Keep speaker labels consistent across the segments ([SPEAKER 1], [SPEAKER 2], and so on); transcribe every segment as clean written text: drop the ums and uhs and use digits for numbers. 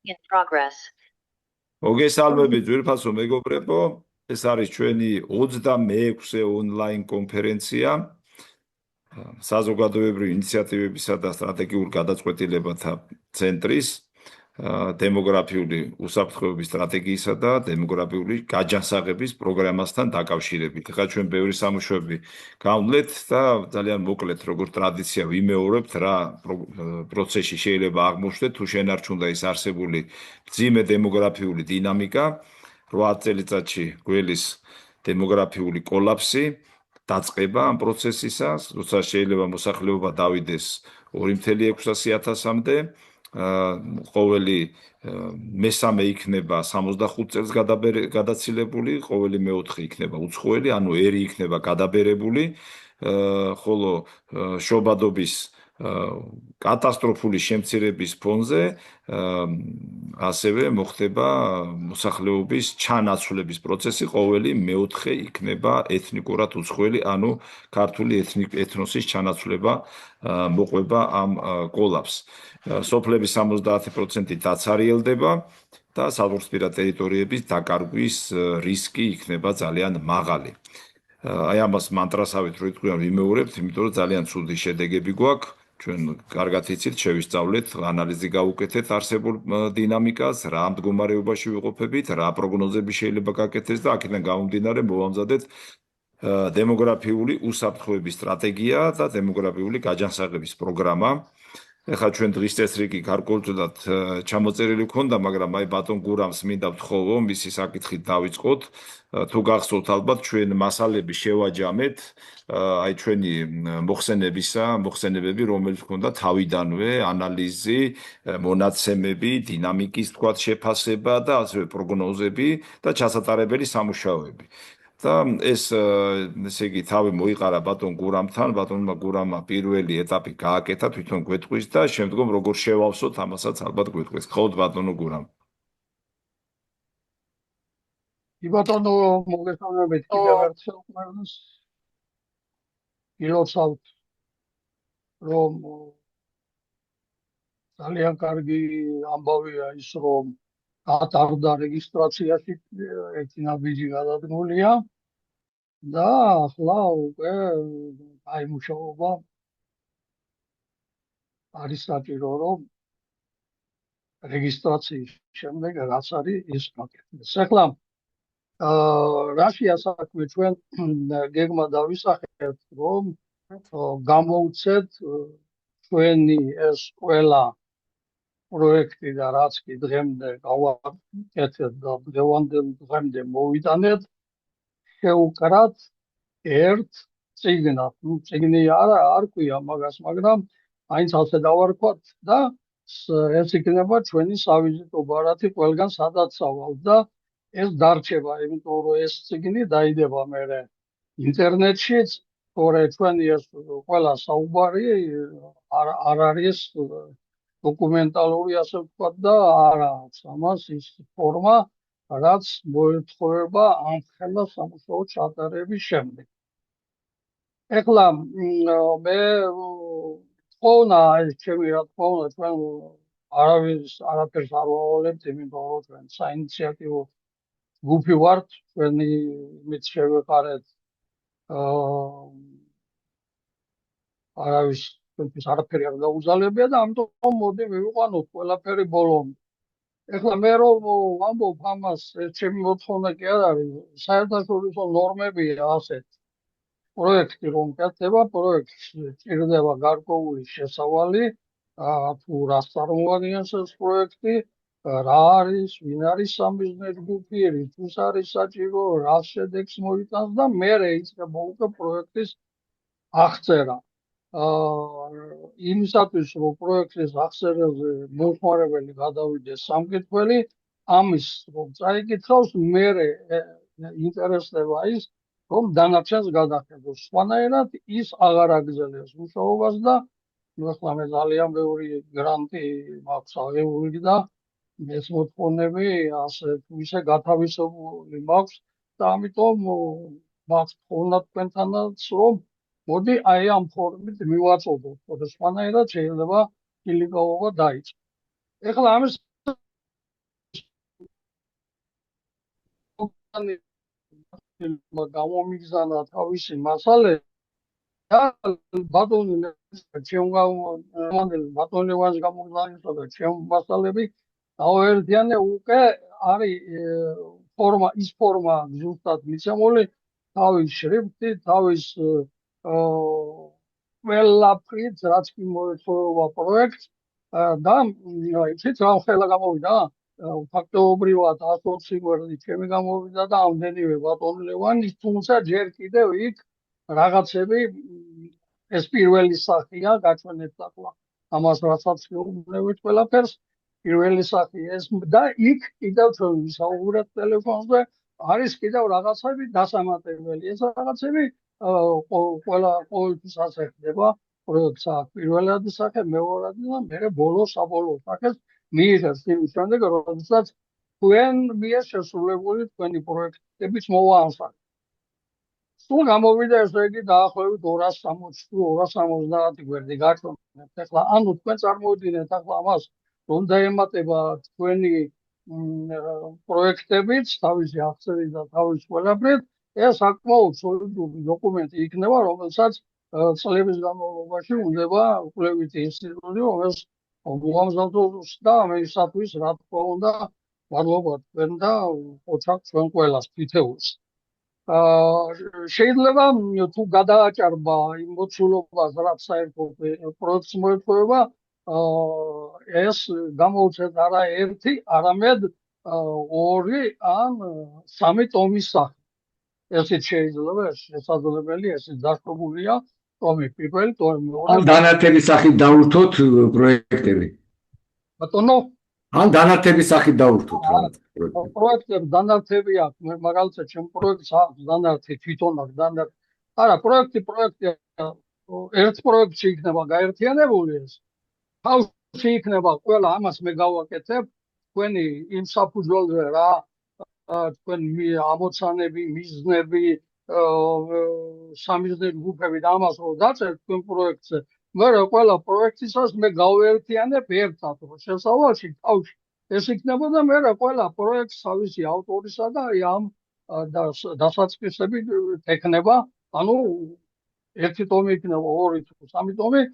[SPEAKER 1] In progress.
[SPEAKER 2] მოგესალმებით ძვირფასო მეგობრებო, ეს არის ჩვენი 26-ე ონლაინ კონფერენცია საზოგადოებრივი ინიციატივებისა და სტრატეგიულ გადაწყვეტილებათა ცენტრის დემოგრაფიული უსაფრთხოების სტრატეგიისა და დემოგრაფიული გაჯანსაღების პროგრამასთან დაკავშირებით. ხა ჩვენ ბევრი სამუშაოები გავვლეთ და ძალიან მოკლედ როგორც ტრადიცია ვიმეორებთ რა პროცესში შეიძლება აღმოჩნდეთ თუ შენარჩუნდა ის არსებული მძიმე დემოგრაფიული დინამიკა 8 წელიწადში გველის დემოგრაფიული კოლაფსი დაწყება ამ პროცესისა, როცა შეიძლება მოსახლეობა დავიდეს 2.600.000-მდე ყოველი მესამე იქნება 65 წელს გადაცილებული, ყოველი მეოთხე იქნება უცხოელი, ანუ ერი იქნება გადაბერებული, ხოლო შობადობის კატასტროფული შემცირების ფონზე ასევე მოხდება მოსახლეობის ჩანაცვლების პროცესი, ყოველი მეოთხე იქნება ეთნიკურად უცხოელი, ანუ ქართული ეთნოსის ჩანაცვლება მოყვება ამ კოლაფს. სოფლების 70% დაცარიელდება და საზღვარგარეთ ტერიტორიების დაკარგვის რისკი იქნება ძალიან მაღალი. აი ამას მანტრასავით რო თქვენ ვიმეორებთ, იმიტომ რომ ძალიან ცუდი შედეგები გვაქვს. ჩვენ კარგად იცით, შევისწავლეთ, ანალიზი გავუკეთეთ არსებულ დინამიკას, რა მდგომარეობაში ვიყოფებით, რა პროგნოზები შეიძლება გაკეთდეს და აქედან გამომდინარე მოვამზადეთ დემოგრაფიული უსაფრთხოების სტრატეგია და დემოგრაფიული გაჯანსაღების პროგრამა. ეხლა ჩვენ დღის წესრიგი გარკვეულწილად ჩამოწერილი ქონდა, მაგრამ აი ბატონ გურამს მინდა ვთხოვო, მისი საკითხით დავიწყოთ. თუ გახსოვთ ალბათ ჩვენ მასალები შევაჯამეთ, აი ჩვენი მოხსენებები, რომელიც ქონდა თავიდანვე, ანალიზი, მონაცემები, დინამიკის თქვათ შეფასება და ასევე პროგნოზები და ჩასატარებელი სამუშაოები. და ეს ესე იგი თავი მოიყარა ბატონ გურამთან, ბატონმა გურამმა პირველი ეტაპი გააკეთა, თვითონ გვეტყვის და შემდგომ როგორ შევავსოთ, ამასაც ალბათ გვეტყვის. ხოთ ბატონო გურამ.
[SPEAKER 3] ბატონო მოგესალმებით კიდევ ერთხელ ყველას. გილოცავთ რომ ძალიან კარგი ამბავია ის რომ ატარდა რეგისტრაციაში ერთი ნაბიჯი გადადგმულია და ახლა უკვე აი მუშაობა არის საჭირო რომ რეგისტრაციის შემდეგ რაც არის ის გაკეთდეს. ახლა რაშია საქმე ჩვენ გეგმა დავისახეთ რომ გამოვცეთ ჩვენი ეს ყველა პროექტი და რაც კი დღემდე გავაკეთეთ და დღევანდელ დღემდე მოვიტანეთ შევკრათ ერთ წიგნად. წიგნი არ ქვია მაგას, მაგრამ აინც ასე დავარქვათ და ეს იქნება ჩვენი სავიზიტო ბარათი ყველგან სადაც სავალ და ეს დარჩება, იმიტომ რომ ეს წიგნი დაიდება მერე ინტერნეტშიც, თორე ჩვენი ეს ყველა საუბარი არ არის დოკუმენტალური, ასე ვთქვათ და არა აქვს ამას ის ფორმა, რაც მოეთხოვება ამ ხელა სამუშაო ჩატარების შემდეგ. ეხლა მე თხოვნა ეს ჩემი რა თქმა უნდა ჩვენ არაფერს არ ვავალებთ, იმიტომ რომ ჩვენ საინიციატივო ჯგუფი ვართ, ჩვენი იმით შევეყარეთ არავის ჩვენთვის არაფერი არ გაუზალებია და ამიტომ მოდი მივიყვანოთ ყველაფერი ბოლომდე. ეხლა მე რომ ვამბობ ამას, ჩემი მოთხოვნა კი არ არის, საერთაშორისო ნორმებია ასეთ პროექტი რომ კეთდება, პროექტს ჭირდება გარკვეული შესავალი, თუ რას წარმოადგენს ეს პროექტი, რა არის, ვინ არის სამიზნე ჯგუფი, რისთვის არის საჭირო, რა შედეგს მოიტანს და მერე იწყება უკვე პროექტის აღწერა. იმისათვის რომ პროექტის აღწერაზე მომხმარებელი გადავიდეს სამკითხველი, ამის რომ წაიკითხავს, მერე ინტერესდება ის, რომ დანარჩენს გადახედოს. სხვანაირად ის აღარ აგრძელებს მუშაობას და ახლა მე ძალიან ბევრი გრანტი მაქვს აღებული და ეს მოთხოვნები ასე თუ ისე გათავისებული მაქვს და ამიტომ მაქვს თხოვნა თქვენთანაც რომ მოდი აი ამ ფორმით მივაწოდოთ, სხვანაირად შეიძლება ილიკაობა დაიწყოს. ეხლა ამის გამომიგზავნა თავისი მასალე და ბატონი ბატონი ლევანის გამოგზავნისა და ჩემ მასალები დაუერთიანე უკვე არის ფორმა ის ფორმა ზუსტად მიცემული თავის შრიფტით, თავის ყველაფრით, რაც კი მოეწოება პროექტს და იცით რა ხელა გამოვიდა? ფაქტობრივად 120 გვერდი ჩემი გამოვიდა და ამდენივე ბატონი ლევანის, თუმცა ჯერ კიდევ იქ რაღაცები ეს პირველი სახეა გაჩვენებთ ახლა ამას რასაც ვეუბნებით ყველაფერს პირველი სახე ეს და იქ კიდევ ჩვენ ვისაუბრებთ ტელეფონზე არის კიდევ რაღაცები დასამატებელი ეს რაღაცები ყოველთვის ასე ხდება პროექტს აქვს პირველადი სახე მეორადი და მერე ბოლოს საბოლოო სახეს მიიღებს იმის შემდეგ როდესაც თქვენ მიერ შესრულებული თქვენი პროექტებიც მოვაანსახეთ სულ გამოვიდა ესე იგი დაახლოებით 260-270 გვერდი გაჩვენებთ ახლა ანუ თქვენ წარმოვიდგინეთ ახლა ამას რომ დაემატება თქვენი პროექტებიც თავისი აღწერით და თავის ყველაფრით ეს საკმაოდ სოლიდური დოკუმენტი იქნება რომელსაც წლების განმავლობაში უნდა კვლევითი ინსტიტუტი რომელს მოამზადოს და ამისათვის რა თქმა უნდა მადლობა თქვენ და ოჩახ ჩვენ ყველას თითეულს შეიძლება თუ გადააჭარბა იმ მოცულობას რაც საერთოდ პროექტს მოეთხოვება ეს გამოუჩნდა არა ერთი არამედ 2 ან 3 ტომის სახით ესეც შეიძლება შესაძლებელი ესეც დაშვებულია ტომი პირველი ტომი მეორე
[SPEAKER 1] ან დანართების სახით დაურთოთ პროექტები
[SPEAKER 3] ბატონო
[SPEAKER 1] ან დანართების სახით დაურთოთ
[SPEAKER 3] პროექტები დანართები აქვს მაგალითად ჩემ პროექტს აქვს დანართი თვითონ აქვს დანართი არა პროექტი ერთ პროექტში იქნება გაერთიანებული ეს თავში იქნება ყველა ამას მე გავაკეთებ თქვენი იმ საფუძველზე რა თქვენ ამოცანები მიზნები სამიზნე ჯგუფები და ამას რო დაწერთ თქვენ პროექტზე მე ყველა პროექტისას მე გავერთიანებ ერთად რომ შესავალში თავში ეს იქნებოდა მე ყველა პროექტს თავისი ავტორისა და ამ დასაწყისები ეკნება ანუ ერთი ტომი იქნება 2 თუ 3 ტომი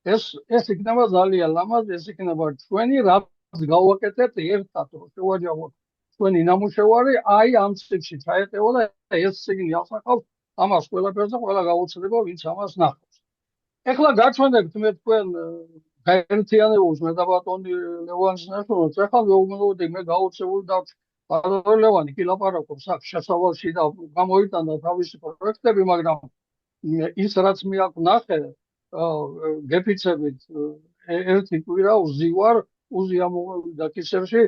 [SPEAKER 3] ეს იქნება ძალიან ლამაზი ეს იქნება ჩვენი რაც გავაკეთებთ ერთად რომ შევაჯამოთ ჩვენი ნამუშევარი აი ამ ციკლში ჩაეტევა და ეს ციგნი ასახავს ამას ყველაფერს და ყველა გაუცდება ვინც ამას ნახავს ეხლა გაჩვენებთ მე თქვენ გაერთიანებულს მე და ბატონი ლევანის ნაშრომს ეხლა ვეუბნები მე გაუცებული და ბატონი ლევანი კი ლაპარაკობს აქ შესავალში და გამოიტანა თავისი პროექტები მაგრამ ის რაც მე აქ ნახე გეფიცებით ერთი კვირა უზივარ უზიამოვიდა კისერში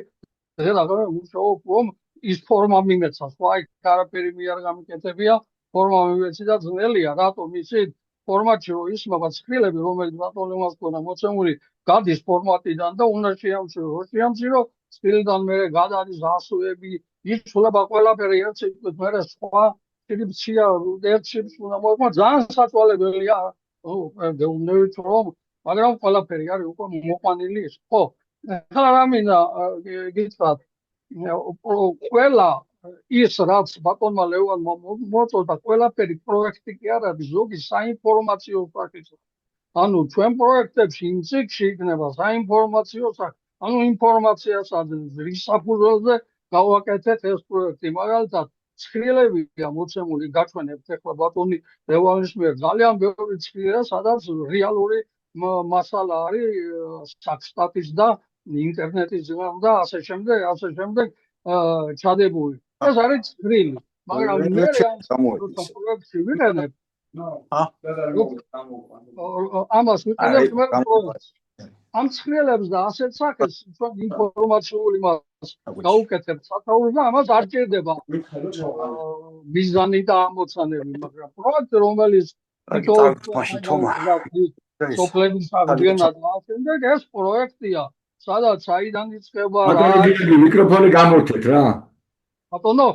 [SPEAKER 3] და მუშაობ რომ ის ფორმა მიმეცა სხვა იქ არაფერი მე არ გამიკეთებია ფორმა მიმეცი და ძნელია რატომ იცით ფორმატში რომ ისმება ცხრილები რომელიც ბატონელს ქონა მოცემული გადის ფორმატიდან და უნდა შეამჩნიო ცხრილიდან მე გადადის ასოები იცვლება ყველაფერი ერთ სიტყვით მე სხვა შრიფტშია ერთ შრიფტს უნდა მოეყვა ძალიან საწვალებელია გეუბნებით რომ მაგრამ ყველაფერი არის უკვე მოყვანილი ის ხო ახლა რა მინდა გითხრათ ყველა ის რაც ბატონმა ლევანმა მოწოდა ყველაფერი პროექტი კი არ არის ზოგი საინფორმაციო საკითხი ანუ ჩვენ პროექტებში იმ ციკლში იქნება საინფორმაციო საკითხი ანუ ინფორმაციას რის საფუძველზე გავაკეთეთ ეს პროექტი მაგალითად ცხრილებია მოცემული გაჩვენებთ ახლა ბატონი ლევანის მიერ ძალიან ბევრი ცხრილია სადაც რეალური მასალა არის სტატის და ინტერნეტის და ასე შემდეგ ჩადებული ეს არის ცხრილი მაგრამ მე პროექტში ვიყენებ ამას ვიყენებ მე პროექტს ამ ცხრილებს და ასეთ სახეს ჩვენ ინფორმაციული მას გავუკეთებთ სათაურს და ამას არ ჭირდება მიზანი და ამოცანები მაგრამ პროექტი რომელიც სოფლების აღდგენა და შემდეგ ეს პროექტია სადაც აიდან იწყება
[SPEAKER 1] მიკროფონი გამორთეთ რა
[SPEAKER 3] ბატონო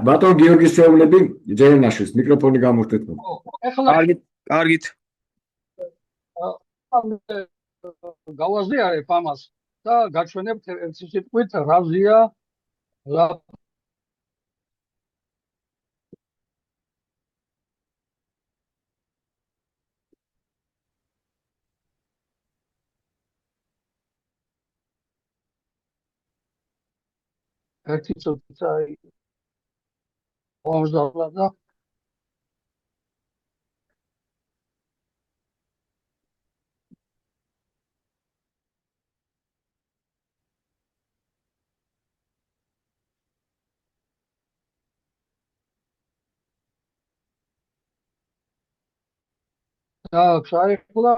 [SPEAKER 1] ბატონ გიორგის შეეულები ჯერენაშვილს მიკროფონი გამორთეთ
[SPEAKER 3] ეხლა
[SPEAKER 4] კარგით
[SPEAKER 3] გავაზიარებ ამას და გაჩვენებთ ერთი სიტყვით რაზია ერთი წუთით აი მომსდავლა და აქვს აიხლა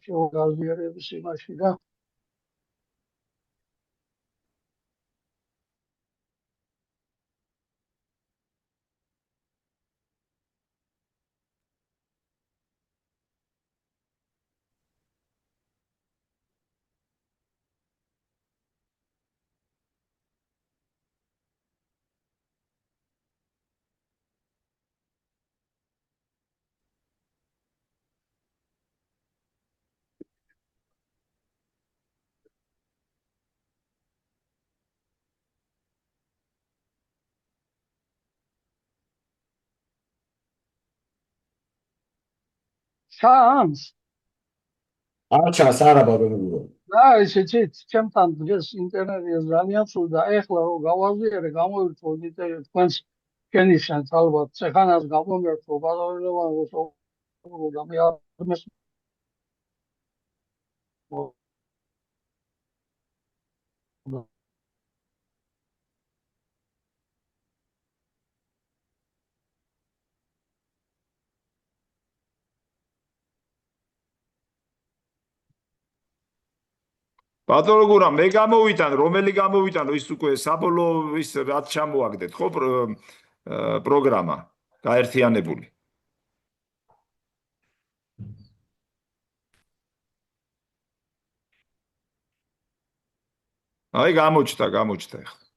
[SPEAKER 3] შევგაზიარების იმაში და ჩანს
[SPEAKER 1] არჩას არა ბატონო გიორგი.
[SPEAKER 3] და ისიც ჩემთან დღეს ინტერნეტი ძალიან სულ და ეხლა რომ გავაზიარე გამოვირთო თქვენს შენიშნეთ ალბათ ცეხანას გამომერთო ბაზარელოვან და მე არ მეს
[SPEAKER 2] ბატონო გურა, მე გამოვიტან, რომელი გამოვიტან, ის უკვე საბოლოო ის რაც ჩამოაგდეთ, ხო, პროგრამა გაერთიანებული. აი გამოჩნდა ახლა.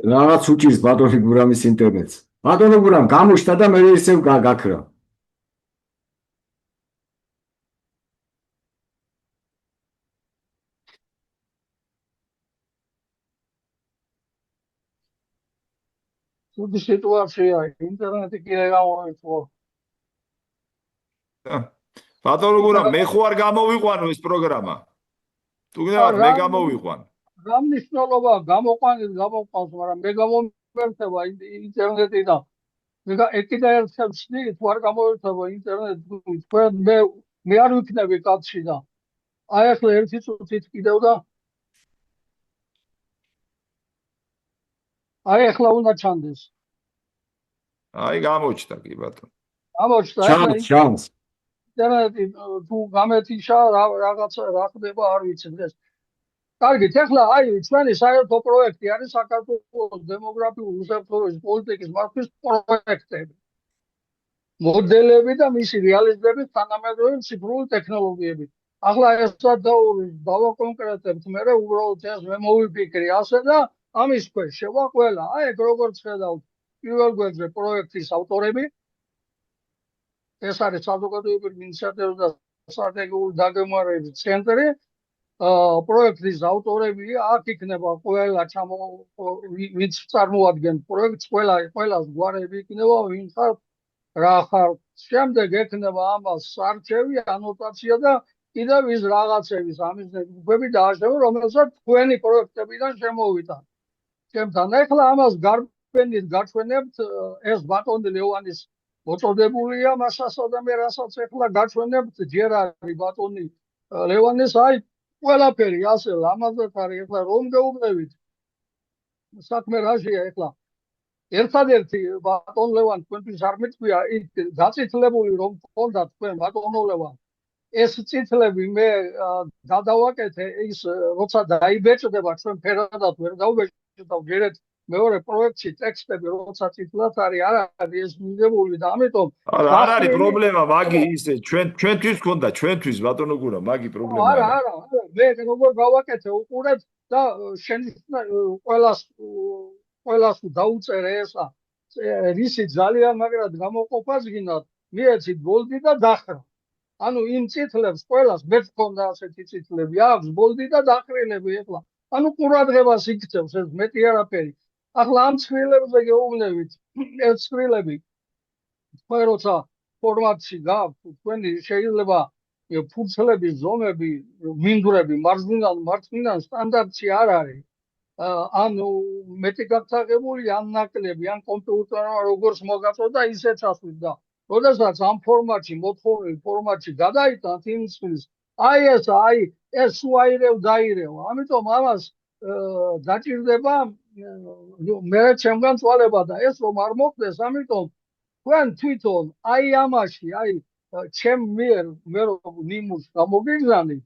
[SPEAKER 1] რაღაც უჭირს ბატონი გურამის ინტერნეტს. ბატონო გურამ გამოჩნდა და მე ისევ გაქრა.
[SPEAKER 3] ცუდი სიტუაცია ინტერნეტი კიდე გამოვირთო
[SPEAKER 2] ბატონო გურამ, მე ხო არ გამოვიყვანო ეს პროგრამა. თუ გინდათ მე გამოვიყვან.
[SPEAKER 3] რა მნიშვნელობა გამოყვანილ გამოყვანს, მაგრამ მე გამომერთება ინტერნეტიდან. მე კიდე ერთხელ ვსწრდი, თუ არ გამოვერთება ინტერნეტი, თქვენ მე არ ვიქნები კაცში და აი ახლა ერთი წუთით კიდევ და აი ახლა უნდა ჩანდეს.
[SPEAKER 2] აი გამოჩნდა კი ბატონო.
[SPEAKER 3] გამოჩნდა
[SPEAKER 1] ჩანს.
[SPEAKER 3] ინტერნეტი თუ გამეთიშა რაღაცა რა ხდება არ ვიცი დღეს. კარგით, ახლა აი ჩვენი საერთო პროექტი არის საქართველოს დემოგრაფიული უსაფრთხოების პოლიტიკის მართვის პროექტები. მოდელები და მისი რეალიზების თანამედროვე ციფრული ტექნოლოგიები. ახლა ესაც დავაკონკრეტებთ, მე უბრალოდ ეს მე მოვიფიქრე ასე და ამის ქვეშ შევა ყველა. აი ეგ როგორც ხედავთ, პირველ გვერდზე პროექტის ავტორები. ეს არის საზოგადოებრივი ინიციატივა და სტრატეგიული დაგეგმარების ცენტრი. პროექტის ავტორები აქ იქნება ყველა ვინც წარმოადგენს პროექტს, ყველას გვარები იქნება, ვინ ხარ, რა ხარ. შემდეგ ექნება ამას არჩევი, ანოტაცია და კიდევ ის რაღაცების ამის ჯგუფები დააშრება, რომელსაც თქვენი პროექტებიდან შემოვიტან. ჩემთან ახლა ამას გარბენით გაჩვენებთ ეს ბატონი ლევანის მოწოდებულია მასასა და მე რასაც ახლა გაჩვენებთ ჯერ არის ბატონი ლევანის აი ყველაფერი ასე ლამაზად არის ახლა რომ გეუბნებით საქმე რაშია ახლა ერთადერთი ბატონ ლევან თქვენთვის არ მეთქვია გაწითლებული რომ გქონდა თქვენ ბატონო ლევან ეს წითლები მე გადავაკეთე ის როცა დაიბეჭდება ჩვენ ფერადად ვერ დავბეჭდავ ჯერეთ მეორე პროექტში ტექსტები როცა წითლად არის არ არის ეს მიღებული და ამიტომ
[SPEAKER 2] არ არის პრობლემა მაგი ისე ჩვენთვის გქონდა ჩვენთვის ბატონო გურა მაგი პრობლემა
[SPEAKER 3] არა მე როგორ გავაკეთე უყურეთ და შენ ყველას დაუწერე ესა რისი ძალიან მაგრად გამოყოფას გინდათ მიეცით ბოლდი და დახრა ანუ იმ წითლებს ყველას მეც მქონდა ასეთი წითლები აქვს ბოლდი და დახრილები ეხლა ანუ ყურადღებას იქცევს ეს მეტი არაფერი ახლა ამ ცხრილებზე გეუბნებით ეს ცხრილები თქვენ როცა ფორმატში გაქვთ თქვენი შეიძლება ფურცლების ზომები მინდვრები მარჯვნიდან მარცხნიდან სტანდარტში არ არის ანუ მეტი გაგთაღებული ან ნაკლები ან კომპიუტერმა როგორც მოგაწოდა ისეც ასვით და როდესაც ამ ფორმატში მოთხოვნილ ფორმატში გადაიტანთ იმ ცხრილს აი ეს უაირევ დაირევ ამიტომ ამას დაჭირდება მე ჩემგან წვალება და ეს რომ არ მოხდეს ამიტომ თქვენ თვითონ აი ამაში აი ჩემ მიერ მე რომ ნიმუშს გამოგიგზავნით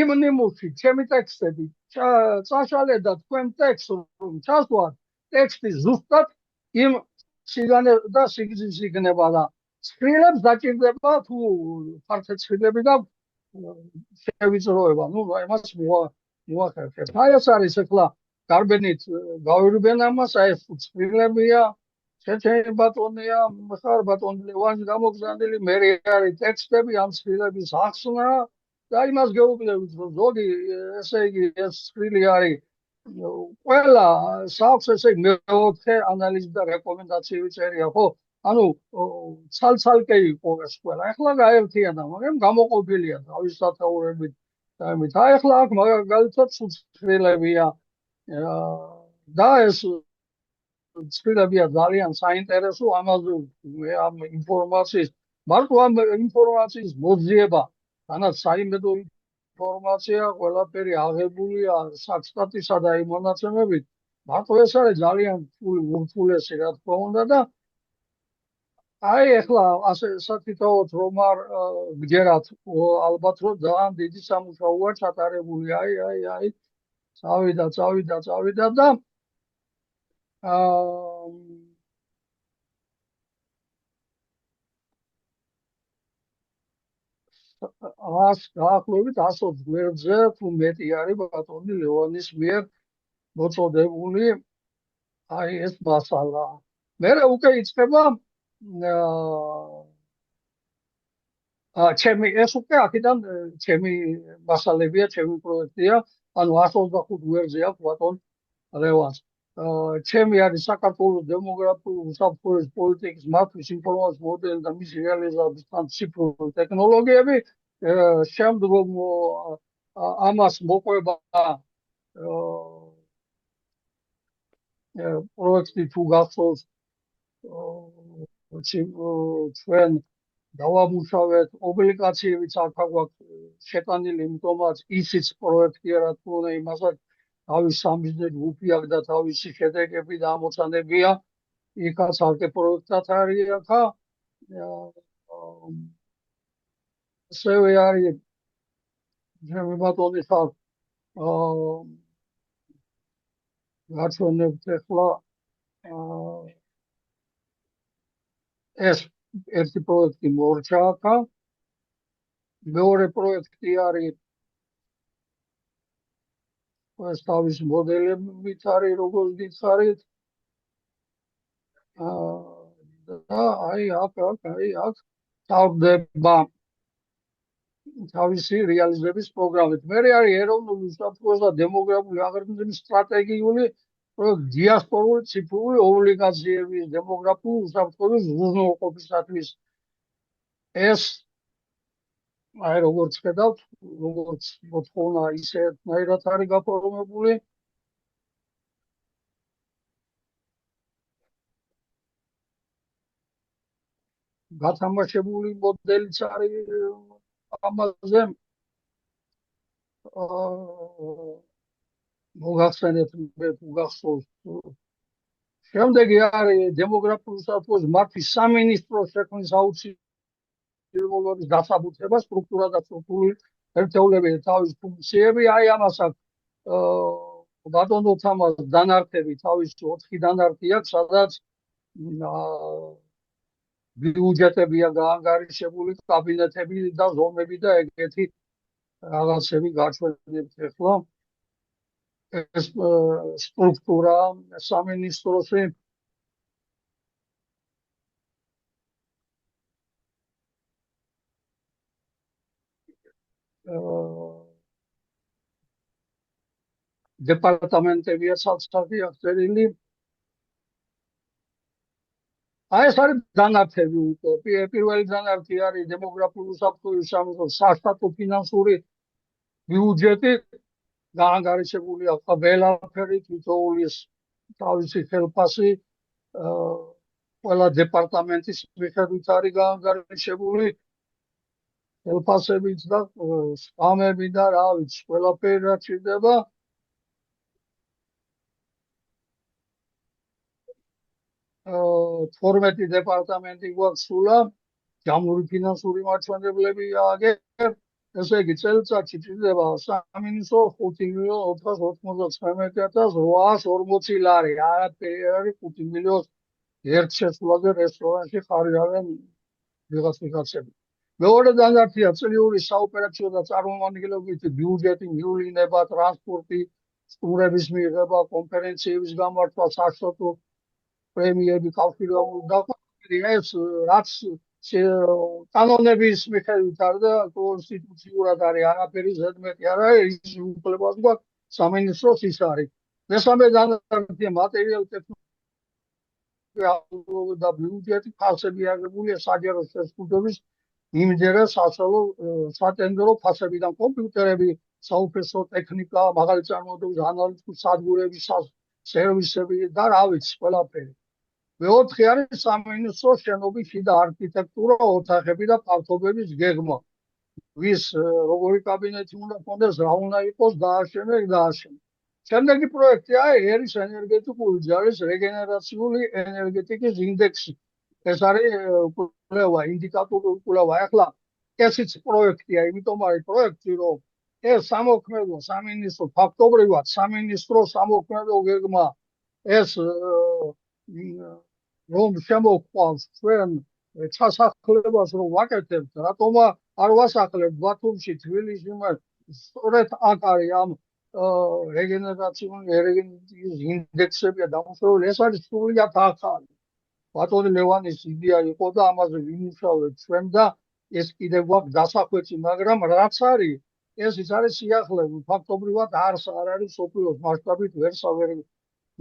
[SPEAKER 3] იმ ნიმუშში ჩემი ტექსტები წაშალე და თქვენ ტექსტს რომ ჩასვათ ტექსტი ზუსტად იმ სიგანე და სიგრძის იქნება და ცხრილებს დაჭირდება თუ ფართე ცხრილები და შევიწროება ნუ იმას მოახერხებ აი ეს არის ახლა გარბენით გავირბენ ამას აი ეს ცხრილებია შეჩენი ბატონია ხარ ბატონი ლევანი გამოგზავნილი მე არის ტექსტები ამ ცხრილების ახსნა და იმას გეუბნებით რომ ზოგი ესე იგი ეს ცხრილი არის ყველა სახლს ესე მეოთხე ანალიზი და რეკომენდაციები წერია ხო ანუ ცალ-ცალკე იყო ეს ყველა ახლა გაერთიანდა მაგრამ გამოყოფილია თავის სათაურებით და ამით აი ახლა აქ მაგალითად ცხრილებია და ეს ცხრილებია ძალიან საინტერესო ამაზე ამ ინფორმაციის მარტო ამ ინფორმაციის მოძიება თანაც საიმედო ინფორმაცია ყველაფერი აღებულია სტატისა და იმ მონაცემებით მარტო ეს არის ძალიან ურთულესი რა თქმა უნდა და აი ახლა ასე საკითხავთ რომ არ გჯერათ ალბათ რომ ძალიან დიდი სამუშაოა ჩატარებული აი წავიდა და დაახლოებით 120 გვერდზე თუ მეტი არის ბატონი ლევანის მიერ მოწოდებული აი ეს მასალა მე უკვე იწყება ჩემი ეს უკვე აქედან ჩემი მასალებია ჩემი პროექტია ანუ 125 გვერდზე აქვს ბატონ ლევანს ჩემი არის საქართველოს დემოგრაფიული უსაფრთხოების პოლიტიკის მართვის ინფორმაციის მოდელი და მისი რეალიზაციის ციფრული ტექნოლოგიები შემდგომ ამას მოყვება პროექტი თუ გახსოვს ჩვენ დავამუშავეთ ოპლიკაციებიც აქ გვაქვს შეტანილი იმიტომაც ისიც პროექტია რა თქმა უნდა იმასაც თავის სამიზნე ჯგუფი აქვს და თავისი შედეგები და ამოცანებია იქაც ალკე პროექტად არის ახლა ასევე არის ჩემი ბატონი ხარ გაჩვენებთ ახლა ეს ერთი პროექტი მორჩა ახლა მეორე პროექტი არის ეს თავის მოდელებით არის როგორც გითხარით და აი აქ თავდება თავისი რეალიზების პროგრამით მე არის ეროვნული უსაფრთხოების და დემოგრაფიული აღრმავების სტრატეგიული პროექტი დიასპორული ციფრული ობლიგაციების დემოგრაფიული უსაფრთხოების უზრუნველყოფისათვის ეს აი როგორც ხედავთ როგორც მოთხოვნა ისეთნაირად არის გაფორმებული გათამაშებული მოდელიც არის ამაზე მოგახსენეთ მე თუ გახსოვს შემდეგი არის დემოგრაფიული უსაფრთხოების მართვის სამინისტროს შექმნის აუცილებლობის დასაბუთება სტრუქტურა და სტრუქტურული ერთეულებები თავის ფუნქციები აი ამას აქვს ბატონო თამას დანართები თავის 4 დანართი აქვს სადაც ბიუჯეტებია გაანგარიშებული კაბინეტები და ზომები და ეგეთი რაღაცები გაჩვენებთ ახლა ეს სტრუქტურა სამინისტროში დეპარტამენტებია ცალ-ცალკე აღწერილი. აი ეს არის დანართები უკვე. პირველი დანართი არის დემოგრაფიული უსაფრთხოების სამსახურის საშტატო ფინანსური ბიუჯეტი, გაანგარიშებულია ყველაფერი, თითოეულის თავისი ხელფასი, ყველა დეპარტამენტის მიხედვით არის გაანგარიშებული ხელფასებით და სკამები და რა ვიცი, ყველაფერი რაც ჭირდება. 12 დეპარტამენტი გვაქვს სულა, ჯამური ფინანსური მაჩვენებლები ააგებ. ესე იგი, წელიწადში ჭირდება სამინისტრო 5.499.840 ლარი. არაფერი არის 5 მილიონს ერთ შესვლაზე რესტორანში ხარიავენ ვიღაცები. მეორე დანართია წლიური საოპერაციო და წარმომადგენლობითი ბიუჯეტი, მიულინება, ტრანსპორტი, სტუმრების მიღება, კონფერენციების გამართვა, საშტატო პრემიები, კავშირებული დაყოფები, ეს რაც კანონების მიხედვით არის და კონსტიტუციურად არის, არაფერი ზედმეტი არ არის, ის უფლებას გვაქვს სამინისტროს ის არის. მესამე დანართია მატერიალურ-ტექნიკური და ბიუჯეტი, ფასები აღებულია საჯარო შეზღუდვების იმდენად სატენდერო ფასებიდან კომპიუტერები, საუფლესო ტექნიკა, მაღალი წარმოდგენის ანალიტიკური სადგურები, სერვისები და რა ვიცი, ყველაფერი. მეოთხე არის სამინისტროს შენობის შიდა არქიტექტურა, ოთახები და ფართობების გეგმა. ვის როგორი კაბინეტი უნდა ჰქონდეს, რა უნდა იყოს, დააშენე. შემდეგი პროექტი არის ერის ენერგეტიკული ჯარის რეგენერაციული ენერგეტიკის ინდექსი. ეს არის კვლევა, ინდიკატორული კვლევა. ახლა ესიც პროექტია, იმიტომ არის პროექტი, რომ ეს სამოქმედო სამინისტრო ფაქტობრივად სამინისტრო სამოქმედო გეგმა ეს რომ შემოყვავს ჩვენ ჩასახლებას რომ ვაკეთებთ, რატომ არ ვასახლებთ ბათუმში, თბილისში, სწორედ აქ არის ამ რეგენერაციული ენერგეტიკის ინდექსებია დამუშავებული. ეს არის სრულიად ახალი. ბატონი ლევანის იდეა იყო და ამაზე ვიმუშავებთ ჩვენ და ეს კიდევ გვაქვს დასახვეცი, მაგრამ რაც არის, ეს ის არის სიახლე, ფაქტობრივად არ არის სოფლიოს მასშტაბით ვერ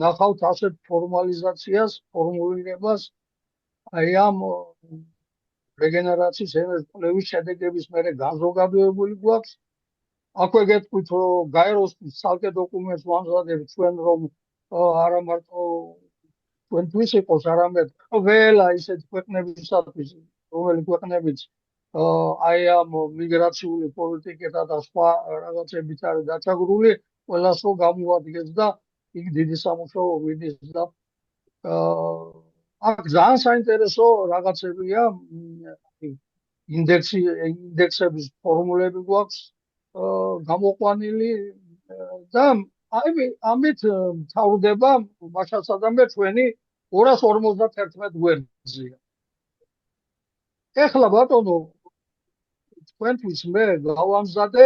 [SPEAKER 3] ნახავთ ასეთ ფორმალიზაციას, ფორმულირებას აი ამ რეგენერაციის ენერგეტიკის შედეგების მერე განზოგადებული გვაქვს. აქვე გეტყვით, რომ გაეროსთვის ცალკე დოკუმენტს ვამზადებთ ჩვენ, რომ არა მარტო ჩვენთვის იყოს, არამედ ყველა ისეთი ქვეყნებისათვის, რომელი ქვეყნებიც აი ამ მიგრაციული პოლიტიკეთა და სხვა რაღაცებით არის დაჩაგრული, ყველას რომ გამოადგეს და იქ დიდი სამუშაო მიდის და აქ ძალიან საინტერესო რაღაცებია, ინდექსების ფორმულები გვაქვს გამოყვანილი და ამით მთავრდება მაშასადამე ჩვენი 251 გვერდზია. ეხლა ბატონო, თქვენთვის მე გავამზადე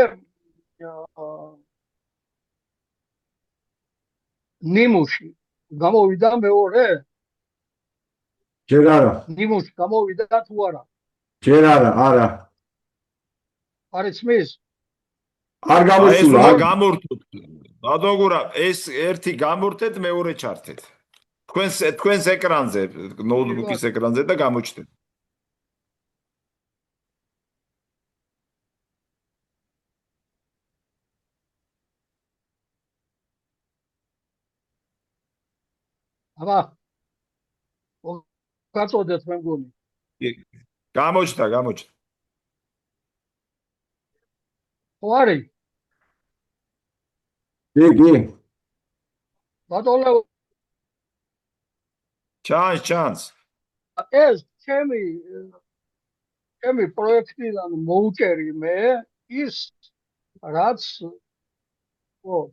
[SPEAKER 3] ნიმუში. გამოვიდა მეორე?
[SPEAKER 1] ჯერ არა.
[SPEAKER 3] ნიმუში გამოვიდა თუ არა?
[SPEAKER 1] ჯერ არა.
[SPEAKER 3] არ იცმის?
[SPEAKER 1] არ გამოსულა.
[SPEAKER 2] ეს გამორთოთ. ბადოგურა, ეს ერთი გამორთეთ, მეორე ჩართეთ. თქვენს ეკრანზე, ნოუთბუქის ეკრანზე და გამოჩნდეთ.
[SPEAKER 3] აბა. გაწოდეთ მე მგონი.
[SPEAKER 2] გამოჩნდა.
[SPEAKER 3] ხო არის?
[SPEAKER 1] კი.
[SPEAKER 3] ბატონო,
[SPEAKER 2] ჩანს.
[SPEAKER 3] ეს ჩემი პროექტიდან მოუჭერი მე ის რაც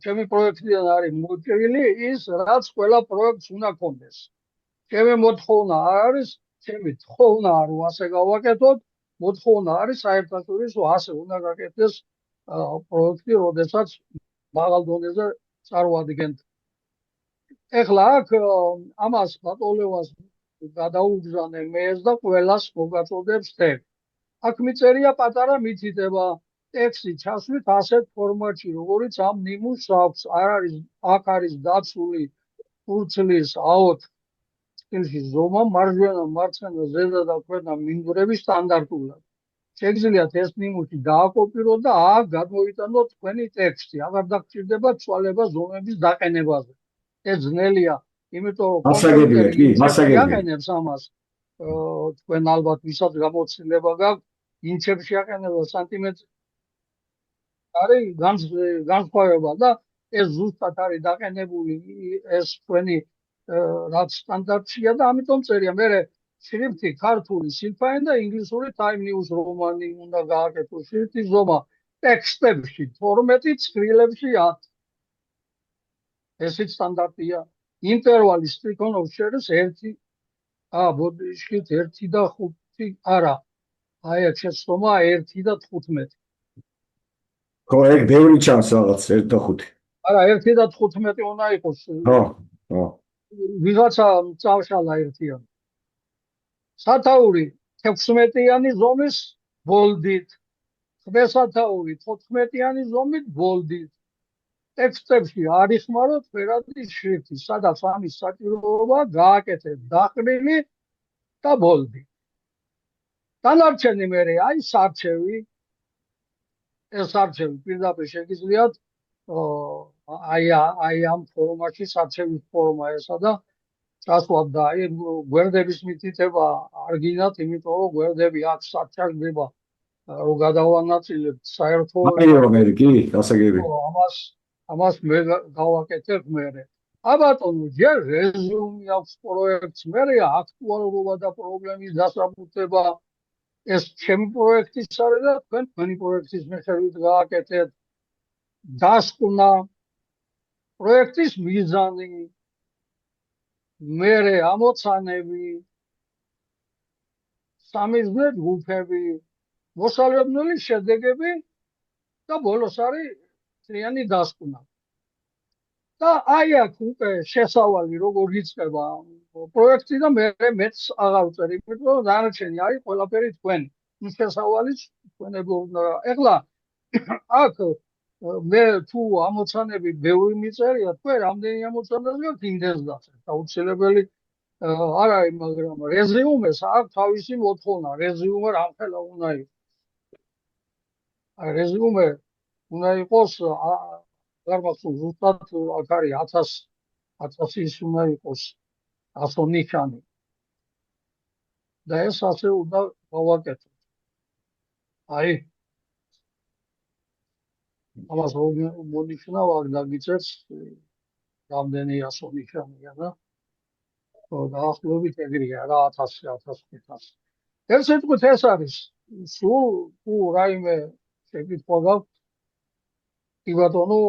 [SPEAKER 3] ჩემი პროექტიდან არის მოჭრილი ის რაც ყველა პროექტს უნდა კონდეს. ჩემი მოთხოვნა არის, ჩემი თხოვნა რომ ასე გავაკეთოთ, მოთხოვნა არის საერთაშორისო ასე უნდა გაკეთდეს პროექტი, როდესაც მაღალ დონეზე წარმოადგენთ. ეხლა აქ ამას ბატონლევას გადაუგზავნე მე და ყველას მოგაწოდებს თემ. აქ მიწერია პატარა მითითება, ტექსტი ჩასვით ასეთ ფორმატში, როგორიც ამ ნიმუშს აქვს. აქ არის დაცული ფურცლის აოთს სტილში ზომა, მარჯვენა, მარცხენა, ზედა და ქვედა მინდვრები სტანდარტულად. შეგიძლიათ ეს ნიმუში დააკოპიროთ და აქ გადმოიტანოთ თქვენი ტექსტი. აღარ დაგჭირდება ცვალება ზომების დაყენებაზე. ეს ძნელია, იმიტომ რომ
[SPEAKER 1] მასაგებია, კი, მასაგებია.
[SPEAKER 3] აყენებს ამას. თქვენ ალბათ ვისაც გამოცდილება გაქვთ, ინჩებში აყენება სანტიმეტრი არის განსხვავება და ეს ზუსტად არის დაყენებული ეს თქვენი რაც სტანდარტია და ამიტომ წერია. მე შრიფტი ქართული სილფაენ და ინგლისური Time News რომანი უნდა გააკეთო. შრიფტის ზომა ტექსტებში 12, ცხრილებში 10. ესეც სტანდარტია. ინტერვალი Stikon shares 1 ბოდიშით 1 და 5 არა. აი ეს შეცდომა 1 და 15.
[SPEAKER 1] ხო, ეგ ბევრი ჩანს რაღაც 1 და 5.
[SPEAKER 3] არა, 1 და 15 უნდა იყოს.
[SPEAKER 1] ხო.
[SPEAKER 3] ვიღაცა წავშალა ერთიანი. სათაური 16-იანი ზომის ბოლდით. ხმესათაური 14-იანი ზომით ბოლდით. ტექსტებში არ იხმაროთ ფერადი შრიფტი, სადაც ამის საჭიროება გააკეთეთ დაყრილი და ბოლდი. დანარჩენი მერე აი სარჩევი. ეს სარჩევი პირდაპირ შეგიძლიათ აი ამ ფორმატში სარჩევის ფორმა ესა და წასვლათ და აი გვერდების მითითება არ გინათ, იმიტომ რომ გვერდები აქ სარჩაგდება რომ გადავანაწილებთ საერთო
[SPEAKER 1] კი, გასაგები.
[SPEAKER 3] ამას მე გავაკეთებ მერე. აბატონო, ჯერ რეზუმი აქვს პროექტს, მერე აქტუალურობა და პრობლემის დასაბუთება. ეს ჩემი პროექტის არის და თქვენი პროექტის მიხედვით გააკეთეთ. დასკვნა პროექტის მიზანი, მერე ამოცანები, სამიზნე ჯგუფები, მოსალოდნელი შედეგები და ბოლოს არის წრიანი დასკვნა. და აი აქ უკვე შესავალი როგორ იწყება პროექტი და მეც აღარ ვწერ, იმიტომ რომ დანარჩენი არის ყველაფერი თქვენი. შესავალიც თქვენები უნდა. ეხლა აქ მე თუ ამოცანები ბევრი მიწერია, თქვენ რამდენი ამოცანები გაქვთ იმდენს დაწერ. აუცილებელი არ არის, მაგრამ რეზიუმეს აქვს თავისი მოთხოვნა. რეზიუმე რამხელა უნდა იყოს. რეზიუმე უნდა იყოს აღარ მახსოვს ზუსტად აქ არის 1000 ის უნდა იყოს 100 ნიშანი. და ეს ასე უნდა გავაკეთოთ. აი ამას მონიშნავ აქ დაგიწერს რამდენი 100 ნიშანია და დაახლოებით ეგრეა რა 1000-1500. ეს სიტყვით ეს არის. სულ თუ რაიმე შეკითხვა გაქვთ, კი ბატონო,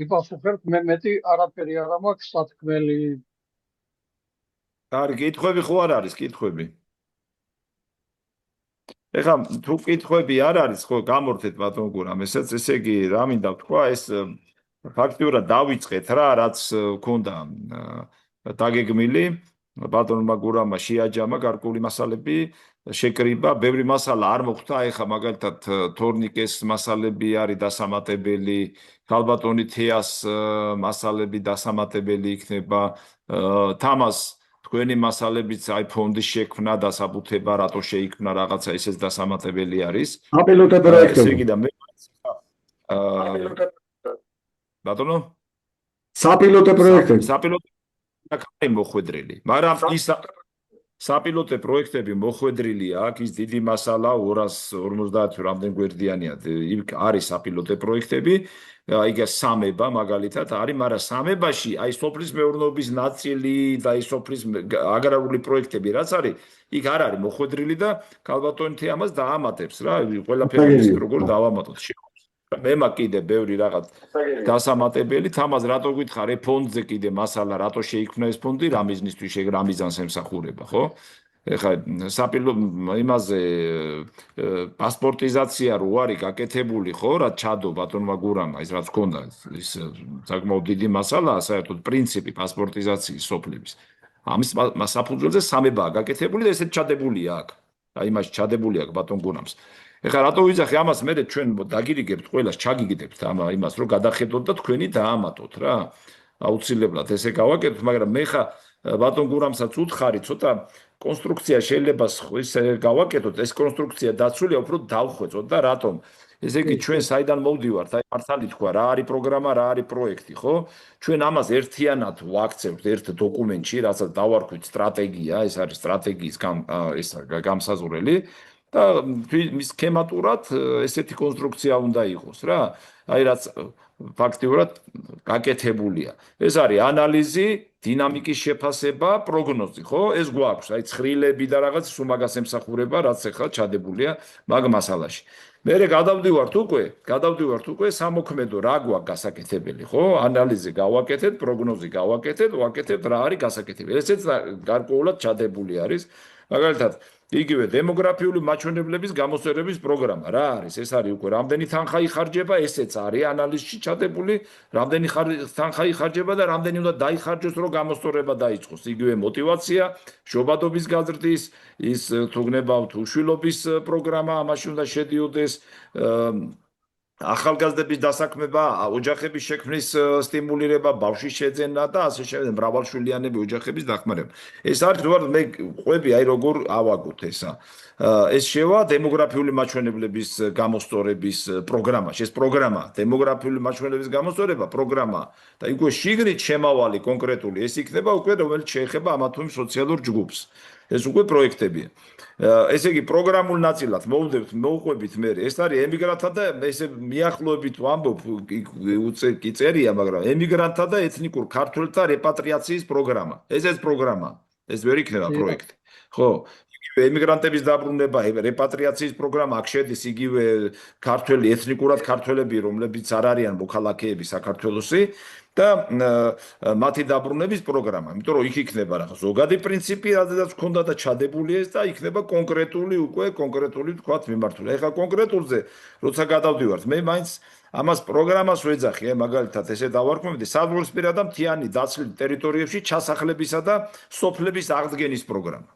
[SPEAKER 3] იპასუხებთ, მე მეტი არაფერი არ მაქვს სათქმელი.
[SPEAKER 2] კარგი, კითხვები ხო არ არის, კითხვები? ეხლა თუ კითხვები არ არის, ხო გამორთეთ ბატონ გურამ, ესეც ესე იგი რა მინდა ვთქვა, ეს ფაქტიურად დავიწყეთ რა, რაც ქონდა დაგეგმილი. ბატონმა გურამმა შეაჯამა გარკვეული მასალები, შეკრიბა, ბევრი მასალა არ მოხდა, ეხლა მაგალითად თორნიკეს მასალები არის დასამატებელი, ქალბატონი თეას მასალები დასამატებელი იქნება, თამას თქვენი მასალებიც აი ფონდის შექმნა დასაბუთება, რატო შეიქმნა რაღაცა ისეც დასამატებელი არის.
[SPEAKER 1] საპილოტო პროექტები.
[SPEAKER 2] ესე იგი და მე ბატონო
[SPEAKER 1] საპილოტო პროექტები.
[SPEAKER 2] საპილოტო პროექტები მოხვედრილი, მაგრამ ის საპილოტო პროექტები მოხვედრილი აქ ის დიდი მასალა 250 რამდენ გვერდიანია არის საპილოტო პროექტები. აიგა სამება მაგალითად არის, მაგრამ სამებაში აი სოფლის მეურნეობის ნაწილი და აი სოფლის აგრარული პროექტები რაც არის, იქ არ არის მოხვედრილი და ქალბატონი თეამას დაამატებს რა, ყველაფერი როგორ დავამატოთ. მე მაქვს კიდე ბევრი რაღაც დასამატებელი, თამას რატო გითხარ, ფონდზე კიდე მასალა, რატო შეიქმნა ეს ფონდი, რა მიზნისთვის რა მიზანს ემსახურება, ხო? ეხლა იმაზე პასპორტიზაცია რო არის გაკეთებული, ხო, რა ჩადო ბატონმა გურამმა, ის რაც ქონდა, ის საკმაოდ დიდი მასალაა, საერთოდ პრინციპი პასპორტიზაციის სოფლების. ამის საფუძველზე სამებაა გაკეთებული და ესეც ჩადებულია აქ. აი იმაში ჩადებული აქვს ბატონ გურამს. ეხლა რატო ვიძახი ამას მე ჩვენ დაგირიგებთ ყველას ჩაგიგდებთ იმას რომ გადახედოთ და თქვენი დაამატოთ რა აუცილებლად ესე გავაკეთოთ მაგრამ მე ხა ბატონ გურამსაც უთხარი ცოტა კონსტრუქცია შეიძლება ისე გავაკეთოთ ეს კონსტრუქცია დაცულია უფრო დავხვეწოთ და რატომ ესე იგი ჩვენ საიდან მოვდივართ აი მართალი თქვა რა არის პროგრამა რა არის პროექტი ხო ჩვენ ამას ერთიანად ვაქცევთ ერთ დოკუმენტში რასაც დავარქვით სტრატეგია ეს არის სტრატეგიის გამსაზღვრელი და მის სქემატურად ესეთი კონსტრუქცია უნდა იყოს რა აი რაც ფაქტიურად გაკეთებულია ეს არის ანალიზი დინამიკის შეფასება პროგნოზი ხო ეს გვაქვს აი ცხრილები და რაღაც სუმაგას ემსახურება რაც ახლა ჩადებულია მაგ მასალაში მე გადავდივართ უკვე სამოქმედო რა გვაქვს გასაკეთებელი ხო ანალიზი გავაკეთეთ პროგნოზი გავაკეთეთ ვაკეთებთ რა არის გასაკეთებელი ესეც გარკვეულად ჩადებული არის მაგალითად იგივე დემოგრაფიული მაჩვენებლების გამოსწორების პროგრამა რა არის ეს არის უკვე რამდენი თანხა იხარჯება ესეც არის ანალიზში ჩადებული რამდენი თანხა იხარჯება და რამდენი უნდა დაიხარჯოს რომ გამოსწორება დაიწყოს იგივე мотивация შობადობის გაზრდის ის თუ გნებავთ უშვილობის პროგრამა ამაში უნდა შედიოდეს ახალგაზრდების დასაქმება, ოჯახების შექმნის სტიმულირება, ბავშვის შეძენა და ასე შემდეგ, მრავალშვილიანები ოჯახების დახმარება. ეს არის თუნდაც მე ყვები, აი როგორ ავაგოთ ესა. ეს შევა დემოგრაფიული მაჩვენებლების გამოსწორების პროგრამაში. ეს პროგრამა, დემოგრაფიული მაჩვენებლების გამოსწორება პროგრამა და უკვე შიგნით შემავალი კონკრეტული ეს იქნება უკვე რომელიც შეეხება ამა თუ იმ სოციალურ ჯგუფს. ეს უკვე პროექტებია. ესე იგი პროგრამულ ნაწილად მოვყვებით მე ეს არის ემიგრანტთა და ესე მიახლოებით ვამბობ კი წერია მაგრამ ემიგრანტთა და ეთნიკურ ქართველთა რეპატრიაციის პროგრამა ეს პროგრამა ეს ვერ იქნება პროექტი ხო ემიგრანტების დაბრუნება რეპატრიაციის პროგრამა აქ შედის იგივე ქართველი ეთნიკურად ქართველები რომლებიც არ არიან მოქალაქეები საქართველოსი და მათი დაბრუნების პროგრამა. იმიტომ რომ იქ იქნება რაღაც ზოგადი პრინციპი, რადგან ჰქონდა და ჩადებული ეს და იქნება კონკრეტული თქვათ მიმართული. ეხლა კონკრეტულზე როცა გადავდივართ, მე მაინც ამას პროგრამას ვეძახი, მაგალითად ესე დავარქმევდი საზღვრისპირა და მთიანი დაცლილ ტერიტორიებში ჩასახლებისა და სოფლების აღდგენის პროგრამა.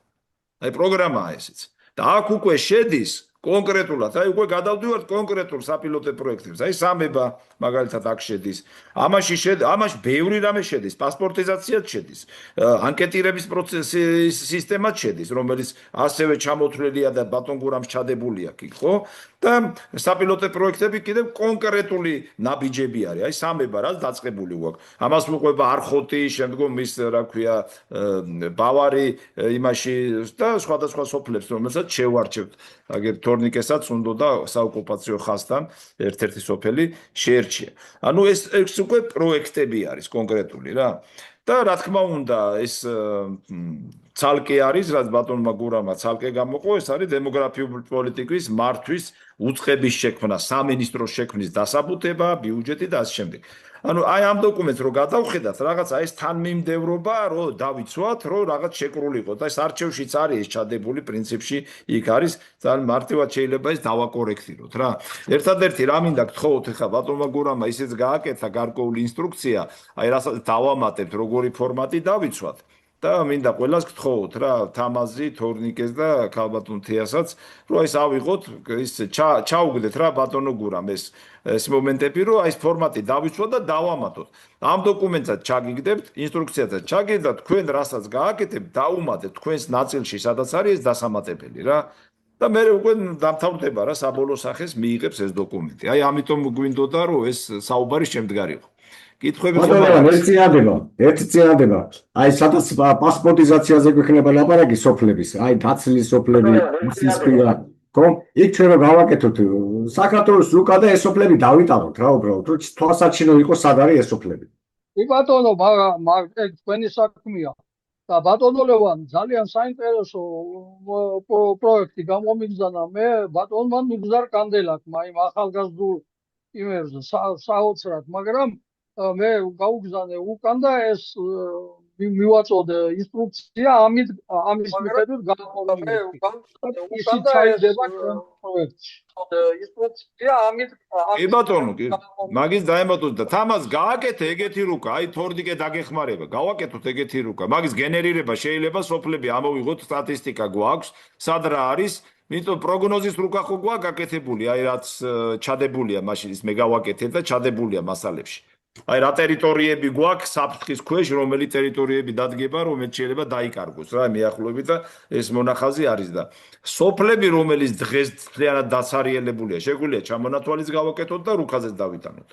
[SPEAKER 2] აი პროგრამაა ესეც. და აქ უკვე შედის კონკრეტულად, აი უკვე გადავდივართ კონკრეტულ საპილოტო პროექტებს. აი სამება მაგალითად აქ შედის. ამაში ბევრი რამე შედის, პასპორტიზაციაც შედის. ანკეტირების პროცესის სისტემაც შედის, რომელიც ასევე ჩამოთვლილია და ბატონ გურამს ჩადებული აქ, ხო? და საპილოტო პროექტები კიდევ კონკრეტული ნაბიჯები არის. აი სამება რაც დაწყებული გვაქვს. ამას მოყვება არხოტი, შემდგომ ის რა ქვია, ბავარი იმაში და სხვადასხვა სოფლებს, რომელსაც შევარჩევთ. აგერ თორნიკესაც უნდა და საოკუპაციო ხაზთან ერთ-ერთი სოფელი შეერჩია. ანუ ეს უკვე პროექტები არის კონკრეტული რა. და რა თქმა უნდა ეს ცალკე არის, რაც ბატონმა გურამმა ცალკე გამოყო, ეს არის დემოგრაფიული პოლიტიკის მართვის უწყების შექმნა, სამინისტროს შექმნის დასაბუთება, ბიუჯეტი და ასე შემდეგ. ანუ აი ამ დოკუმენტს რო გადავხედათ, რაღაცა ეს თანმიმდევრობა, რო დავიცვათ, რო რაღაც შეკრული იყო და ეს არჩევშიც არის ეს ჩადებული პრინციპში, იქ არის ძალიან მარტივად შეიძლება ეს დავაკორექტიროთ რა. ერთადერთი რა მინდა გთხოვოთ ახლა ბატონმა გურამმა ისიც გააკეთა გარკვეული ინსტრუქცია, აი რასაც დავამატებთ, როგორი ფორმატი დავიცვათ. და მინდა ყველას გთხოვოთ რა თამაზი თორნიკეს და ქალბატონ თეასაც რომ ეს ავიღოთ ის ჩაუგდეთ რა ბატონო გურამ ეს მომენტები რომ აი ეს ფორმატი დავიცვათ და დავამატოთ ამ დოკუმენტსაც ჩაგიგდებთ ინსტრუქციასაც ჩაგიგდათ თქვენ რასაც გააკეთებთ დაუმატეთ თქვენს ნაწილში სადაც არის ეს დასამატებელი რა და მე უკვე დამთავრდება რა საბოლოო სახეს მიიღებს ეს დოკუმენტი აი ამიტომ გვინდოდა რომ ეს საუბარი შემდგარიყო კითხვები
[SPEAKER 1] ხომ ერთი წინადება აი სადაც პასპორტიზაციაზე გვექნება ლაპარაკი სოფლების აი დაცლილი სოფლები ისისპირა ხომ იქ ჩვენ გავაკეთოთ საქართველოს უკა და ეს სოფლები დავიტანოთ რა უბრალოდ რომ თვალსაჩინო იყოს სად არის ეს სოფლები
[SPEAKER 3] კი ბატონო ეგ თქვენი საქმეა და ბატონო ლევან ძალიან საინტერესო პროექტი გამომიგზავნა მე ბატონმა მიგზარ კანდელაკ მაიმ ახალგაზრდულ იმერზე საოცრად მაგრამ მე გავუგზავნე უკან და ეს მივაწოდე ინსტრუქცია ამის მიხედვით განხორციელდა. ისი ჩაიდება ჩვენ პროექტში.
[SPEAKER 2] კი ბატონო, კი. მაგის დაემატოთ და თამას გააკეთე ეგეთი რუკა, აი თორნიკე დაგეხმარება. გავაკეთოთ ეგეთი რუკა. მაგის გენერირება შეიძლება სოფლები ამოვიღოთ, სტატისტიკა გვაქვს, სად რა არის, იმიტომ პროგნოზის რუკა ხო გვაქვს გაკეთებული, აი რაც ჩადებულია მაშინ ის მე გავაკეთე და ჩადებულია მასალებში. აი რა ტერიტორიები გვაქვს საფრთხის ქვეშ, რომელი ტერიტორიები დადგება, რომელიც შეიძლება დაიკარგოს რა მეახლოებით და ეს მონახაზი არის და სოფლები რომელიც დღეს ძალიანად დაცარიელებულია, შეგვიძლია ჩამონათვალის გავაკეთოთ და რუკაზეც დავიტანოთ.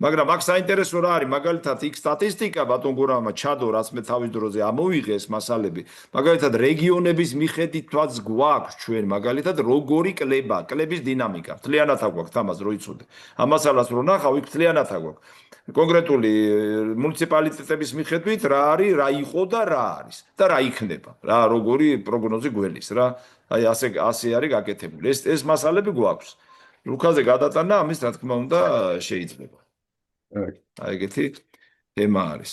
[SPEAKER 2] მაგრამ აქ საინტერესო რა არის, მაგალითად იქ სტატისტიკა ბატონ გურამმა ჩადო, რაც მე თავის დროზე ამოვიღე ეს მასალები, მაგალითად რეგიონების მიხედვითაც გვაქვს ჩვენ მაგალითად როგორი კლება, კლების დინამიკა, ძალიანად აგვაქვს თამას რო იცოდე. ამ მასალას რო ნახავ, იქ ძალიანად აგვაქვს. კონკრეტული მუნიციპალიტეტების მიხედვით რა არის, რა იყო და რა არის და რა იქნება, რა როგორი პროგნოზი გველის რა. აი ასე არის გაკეთებული. ეს მასალები გვაქვს. რუკაზე გადატანა ამის რა თქმა უნდა შეიძლება. აი ეგეთი თემა არის.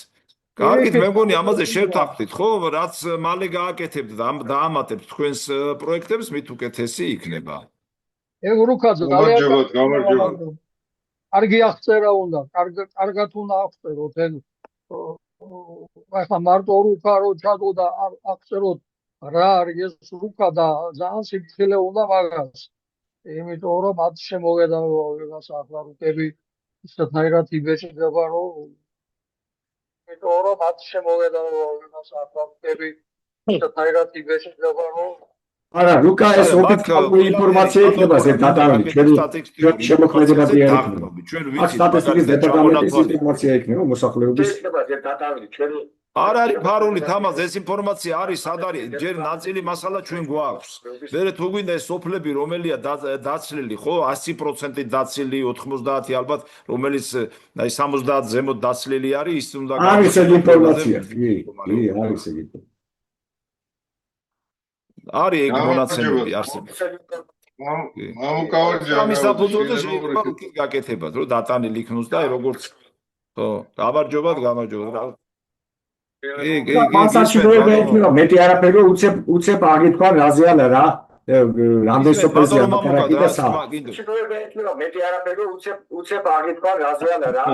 [SPEAKER 2] კარგით, მე მგონი ამაზე შევთანხმდით, ხო? რაც მალე გააკეთებთ და დაამატებთ თქვენს პროექტებს, მით უკეთესი იქნება.
[SPEAKER 3] ეგ რუკაზე
[SPEAKER 4] გამარჯობათ.
[SPEAKER 3] კარგი აღწერა უნდა, კარგად უნდა აღწეროთ, ეგ ახლა მარტო რუკა რო ჩადო და აღწეროთ რა არის ეს რუკა და ძალიან სიფრთხილე უნდა მაგას. იმიტომ რომ მათ შემოგედავა ვიღაც ახლა რუკები ისეთნაირად იბეჭდება, რომ
[SPEAKER 1] არა, რუკა ეს ოფიციალური ინფორმაცია იქნება ზედატანილი, ჩვენი შემოქმედებადი არიქნება. აქ სტატისტიკის დეპარტამენტის ინფორმაცია იქნება მოსახლეობის.
[SPEAKER 2] არ არის ფარული თამაზ, ეს ინფორმაცია არის, სად არის, ჯერ ნაწილი მასალა ჩვენ გვაქვს. მერე თუ გვინდა ეს სოფლები, რომელია დაცლილი, ხო, 100% დაცლილი, 90 ალბათ, რომელიც აი 70 ზემოთ დაცლილი არის, ის უნდა
[SPEAKER 1] არის ეს ინფორმაცია, კი, არის ეს ინფორმაცია.
[SPEAKER 2] არის ეგ მონაცემები არსებობს.
[SPEAKER 4] მამუკავაძე,
[SPEAKER 2] ამის საფუძველზე შეიძლება რუკის გაკეთებათ, რომ დატანილი იქნოს და აი როგორც ხო, გამარჯობათ.
[SPEAKER 1] მასაჩვენებია იქნება, მეტი არაფერი უცებ აგითქვა რაზეა რა, რამდენ სოფელზეა ლაპარაკი და სა. ჩვენებია იქნება, მეტი არაფერი უცებ აგითქვა რაზეა რა,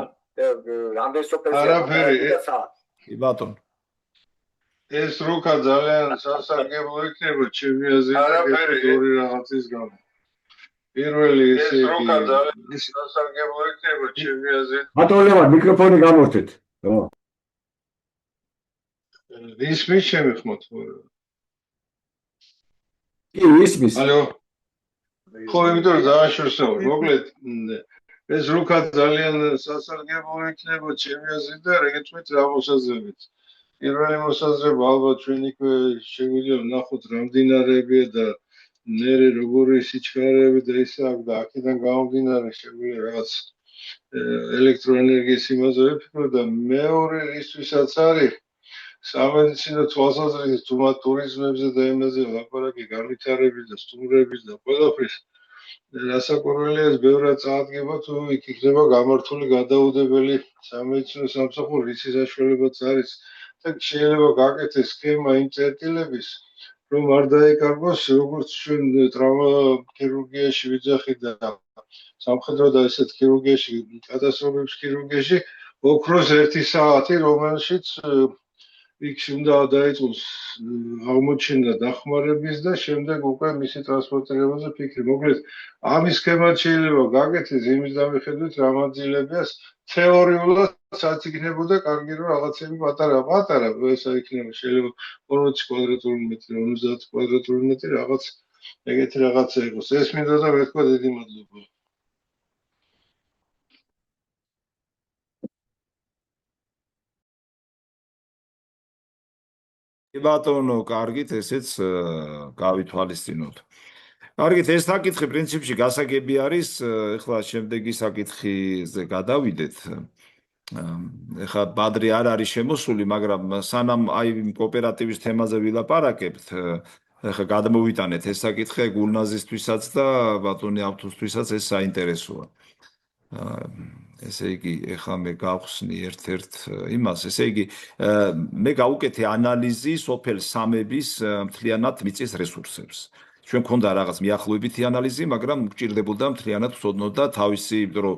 [SPEAKER 1] რამდენ სოფელზეა ლაპარაკი და სა.
[SPEAKER 2] კი ბატონო.
[SPEAKER 4] ეს რუკა ძალიან სასარგებლო იქნება ჩემი აზრით ორი რაღაცის გამო. პირველი ესე იგი რუკა ძალიან სასარგებლო იქნება ჩემი აზრით.
[SPEAKER 1] ბატონო, მიკროფონი გამორთეთ. ხო.
[SPEAKER 4] ისმის შემეხმოთ.
[SPEAKER 1] კი, ისმის.
[SPEAKER 4] ალო. ხო, იმიტომ ძალიან შორსაა. მოკლედ ეს რუკა ძალიან სასარგებლო იქნება ჩემი აზრით და რეგეთვით რა მოსაზრებით. პირველი მოსაზრება ალბათ ჩვენ იქვე შეგვიძლია ვნახოთ რამდენარეებია და ნერე როგორი სიჩქარეები და ისე აქ და აქედან გამომდინარე შეგვიძლია რაღაც ელექტროენერგიის იმაზე ვიფიქროთ და მეორე ისვისაც არის სამედიცინო თვალსაზრისით თუმცა ტურიზმებზე და იმაზე ლაპარაკი განვითარების და სტუმრების და ყველაფრის რასაკვირველია ეს ბევრად წაადგება თუ იქ იქნება გამართული გადაუდებელი სამედიცინო სამსახური რის საშუალებაც არის შეიძლება გაკეთდეს სქემა იმ წერტილების, რომ არ დაეკარგოს როგორც ჩვენ ტრავმა ქირურგიაში ვიძახით და სამხედრო და ესეთ ქირურგიაში, კატასტროფების ქირურგიაში ოქროს 1 საათი, რომელშიც იქ უნდა დაიწყოს აღმოჩენა დახმარების და შემდეგ უკვე მისი ტრანსპორტირებაზე ფიქრი. მოკლედ, ამის სქემად შეიძლება გაკეთდეს იმის დამიხედვით, რა მაძილებიას თეორიულად რაც იქნებოდა კარგი რომ რაღაცები პატარა ესა იქნება შეიძლება 40 კვადრატული მეტრი 50 კვადრატული მეტრი რაღაც ეგეთი რაღაცა იყოს ეს მინდა და მეთქვა დიდი მადლობა
[SPEAKER 2] ბატონო კარგით ესეც გავითვალისწინოთ კარგით ეს საკითხი პრინციპში გასაგები არის ეხლა შემდეგი საკითხიზე გადავიდეთ ეხლა ბადრი არ არის შემოსული, მაგრამ სანამ აი კოოპერატივის თემაზე ვილაპარაკებთ, ეხლა გადმოვიტანეთ ეს საკითხი გულნაზისთვისაც და ბატონი ავთუსთვისაც ეს საინტერესოა. ესე იგი, ეხლა მე გავხსნი ერთ-ერთ იმას, ესე იგი, მე გავუკეთე ანალიზი სოფელ სამების მთლიანად მიწის რესურსებს. ჩვენ გქონდა რაღაც მიახლოებითი ანალიზი, მაგრამ გვჭირდებოდა მთლიანად ვცოდნოთ და თავისი, იმიტომ რომ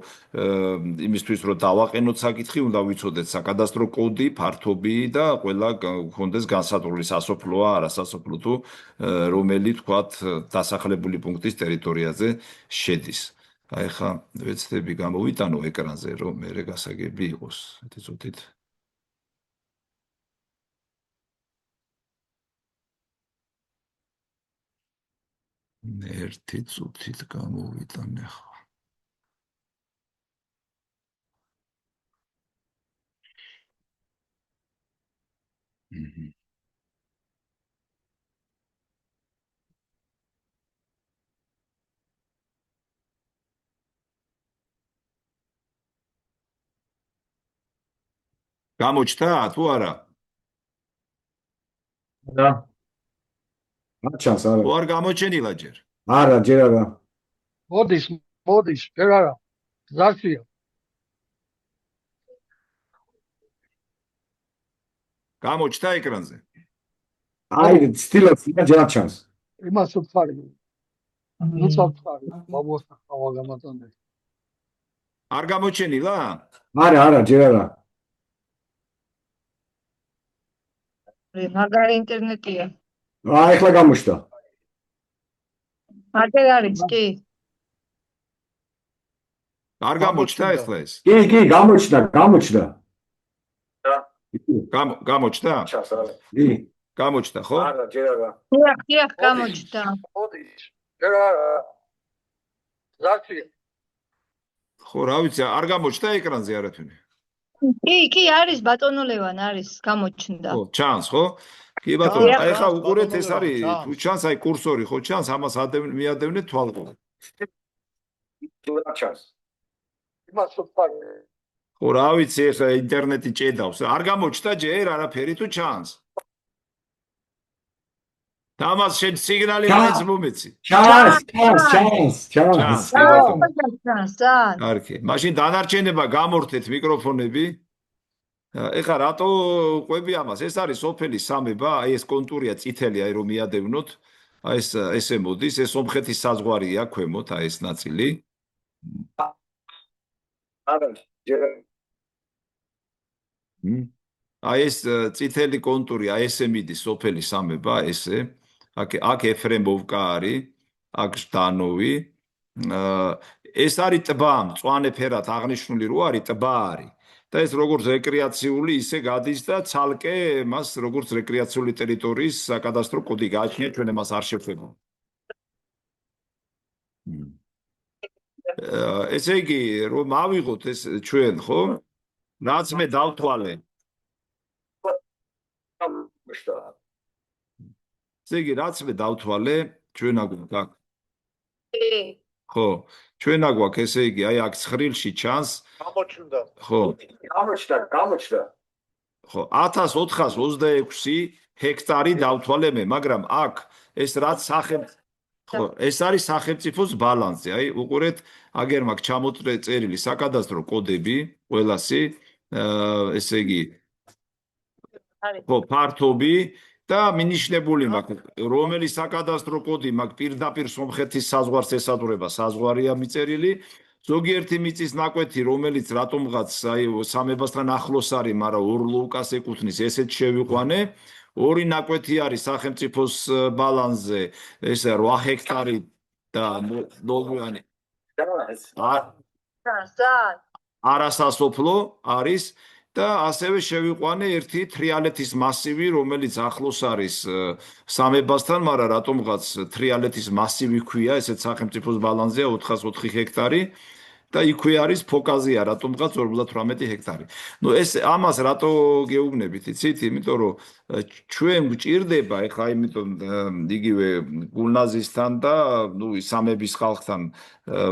[SPEAKER 2] იმისთვის რომ დავაყენოთ საკითხი, უნდა ვიცოდეთ საკადასტრო კოდი, ფართობი და ყველა გქონდეს განსაზღვრული სასოფლოა, არასასოფლო თუ რომელი თქვათ დასახლებული პუნქტის ტერიტორიაზე შედის. აი ხა ვეცდები გამოვიტანო ეკრანზე რომ მე გასაგები იყოს. ერთი წუთით. ერთი წუთით გამოვიტანე ხა. გამოჩნდა თუ არა?
[SPEAKER 1] და აჩანს არა.
[SPEAKER 2] თუ არ გამოჩენილა ჯერ?
[SPEAKER 1] არა, ჯერ არა.
[SPEAKER 3] მოდის, ჯერ არა. გზაშია.
[SPEAKER 2] გამოჩნდა ეკრანზე?
[SPEAKER 1] აი, ცდილობს და ჯერ აჩანს.
[SPEAKER 3] იმას ვთქარი. როცა ვთქარი, ბაბუასთან ხავა გამატანე.
[SPEAKER 2] არ გამოჩენილა?
[SPEAKER 1] არა, ჯერ არა.
[SPEAKER 5] მაგარი ინტერნეტია.
[SPEAKER 1] აი, ახლა გამოჩნდა.
[SPEAKER 5] მაგერ არის კი.
[SPEAKER 2] არ გამოჩნდა ახლა ეს?
[SPEAKER 1] კი, გამოჩნდა.
[SPEAKER 2] გამოჩნდა?
[SPEAKER 1] კი.
[SPEAKER 2] გამოჩნდა, ხო?
[SPEAKER 1] არა, ჯერ არა.
[SPEAKER 5] დიახ, გამოჩნდა.
[SPEAKER 3] მოდის, ჯერ არა. გზაშია.
[SPEAKER 2] ხო, რა ვიცი, არ გამოჩნდა ეკრანზე არათვინე.
[SPEAKER 5] კი, არის ბატონო ლევან, არის, გამოჩნდა.
[SPEAKER 2] ხო, ჩანს, ხო? კი ბატონო, აი ხა უყურეთ ეს არის, თუ ჩანს აი კურსორი, ხო ჩანს, ამას მიადევნეთ თვალყურს.
[SPEAKER 1] ჩანს.
[SPEAKER 3] იმას ვთქარი.
[SPEAKER 2] ხო, რა ვიცი, ეხლა ინტერნეტი ჭედავს. არ გამოჩნდა ჯერ არაფერი თუ ჩანს? დამას შენ სიგნალი მაინც მომეცი.
[SPEAKER 1] ჩანს.
[SPEAKER 2] კარგი. მაშინ დანარჩენება გამორთეთ მიკროფონები. ეხლა რატო ყვები ამას? ეს არის სოფელი სამება, აი ეს კონტურია წითელი, აი რომ მიადევნოთ. აი ესე მოდის, ეს სომხეთის საზღვარია ქვემოთ, აი ეს ნაწილი.
[SPEAKER 1] არა, ჯერ
[SPEAKER 2] აი ეს წითელი კონტური, აი ესე მიდის სოფელი სამება, ესე. აქ ეფრემოვკა არის, აქ ჟდანოვი. ეს არის ტბა, მწვანე ფერად აღნიშნული რო არის, ტბა არის. და ეს როგორც რეკრეაციული ისე გადის და ცალკე მას როგორც რეკრეაციული ტერიტორიის საკადასტრო კოდი გააჩნია, ჩვენ მას არ შევხვდება. ესე იგი, რომ ავიღოთ ეს ჩვენ, ხო? რაც მე დავთვალე. ესე იგი, რაც მე დავთვალე, ჩვენ აგვაქვს აქ. ხო, ჩვენ აგვაქვს, ესე იგი, აი აქ ცხრილში ჩანს.
[SPEAKER 3] გამოჩნდა.
[SPEAKER 2] ხო.
[SPEAKER 1] გამოჩნდა.
[SPEAKER 2] ხო, 1426 ჰექტარი დავთვალე მე, მაგრამ აქ ეს რაც ხო, ეს არის სახელმწიფოს ბალანსი. აი, უყურეთ, აგერ მაქვს ჩამოწერილი საკადასტრო კოდები, ყველასი, ესე იგი, ხო, ფართობი და მინიშნებული მაქვს, რომელი საკადასტრო კოდი მაქვს პირდაპირ სომხეთის საზღვარს ესაზღვრება, საზღვარია მიწერილი. ზოგიერთი მიწის ნაკვეთი, რომელიც რატომღაც აი სამებასთან ახლოს არის, მაგრამ ორლოუკას ეკუთვნის, ესეც შევიყვანე. ორი ნაკვეთი არის სახელმწიფოს ბალანსზე, ეს 8 ჰექტარი და ნოლიანი. არასასოფლო არის და ასევე შევიყვანე ერთი თრიალეთის მასივი, რომელიც ახლოს არის სამებასთან, მაგრამ რატომღაც თრიალეთის მასივი ქვია, ესეც სახელმწიფოს ბალანსზეა 404 ჰექტარი. და იქვე არის ფოკაზია, რატომღაც 58 ჰექტარი. ნუ ეს ამას რატო გეუბნებით, იცით? იმიტომ რომ ჩვენ გვჭირდება, ეხლა იმიტომ იგივე გულნაზისთან და ნუ სამების ხალხთან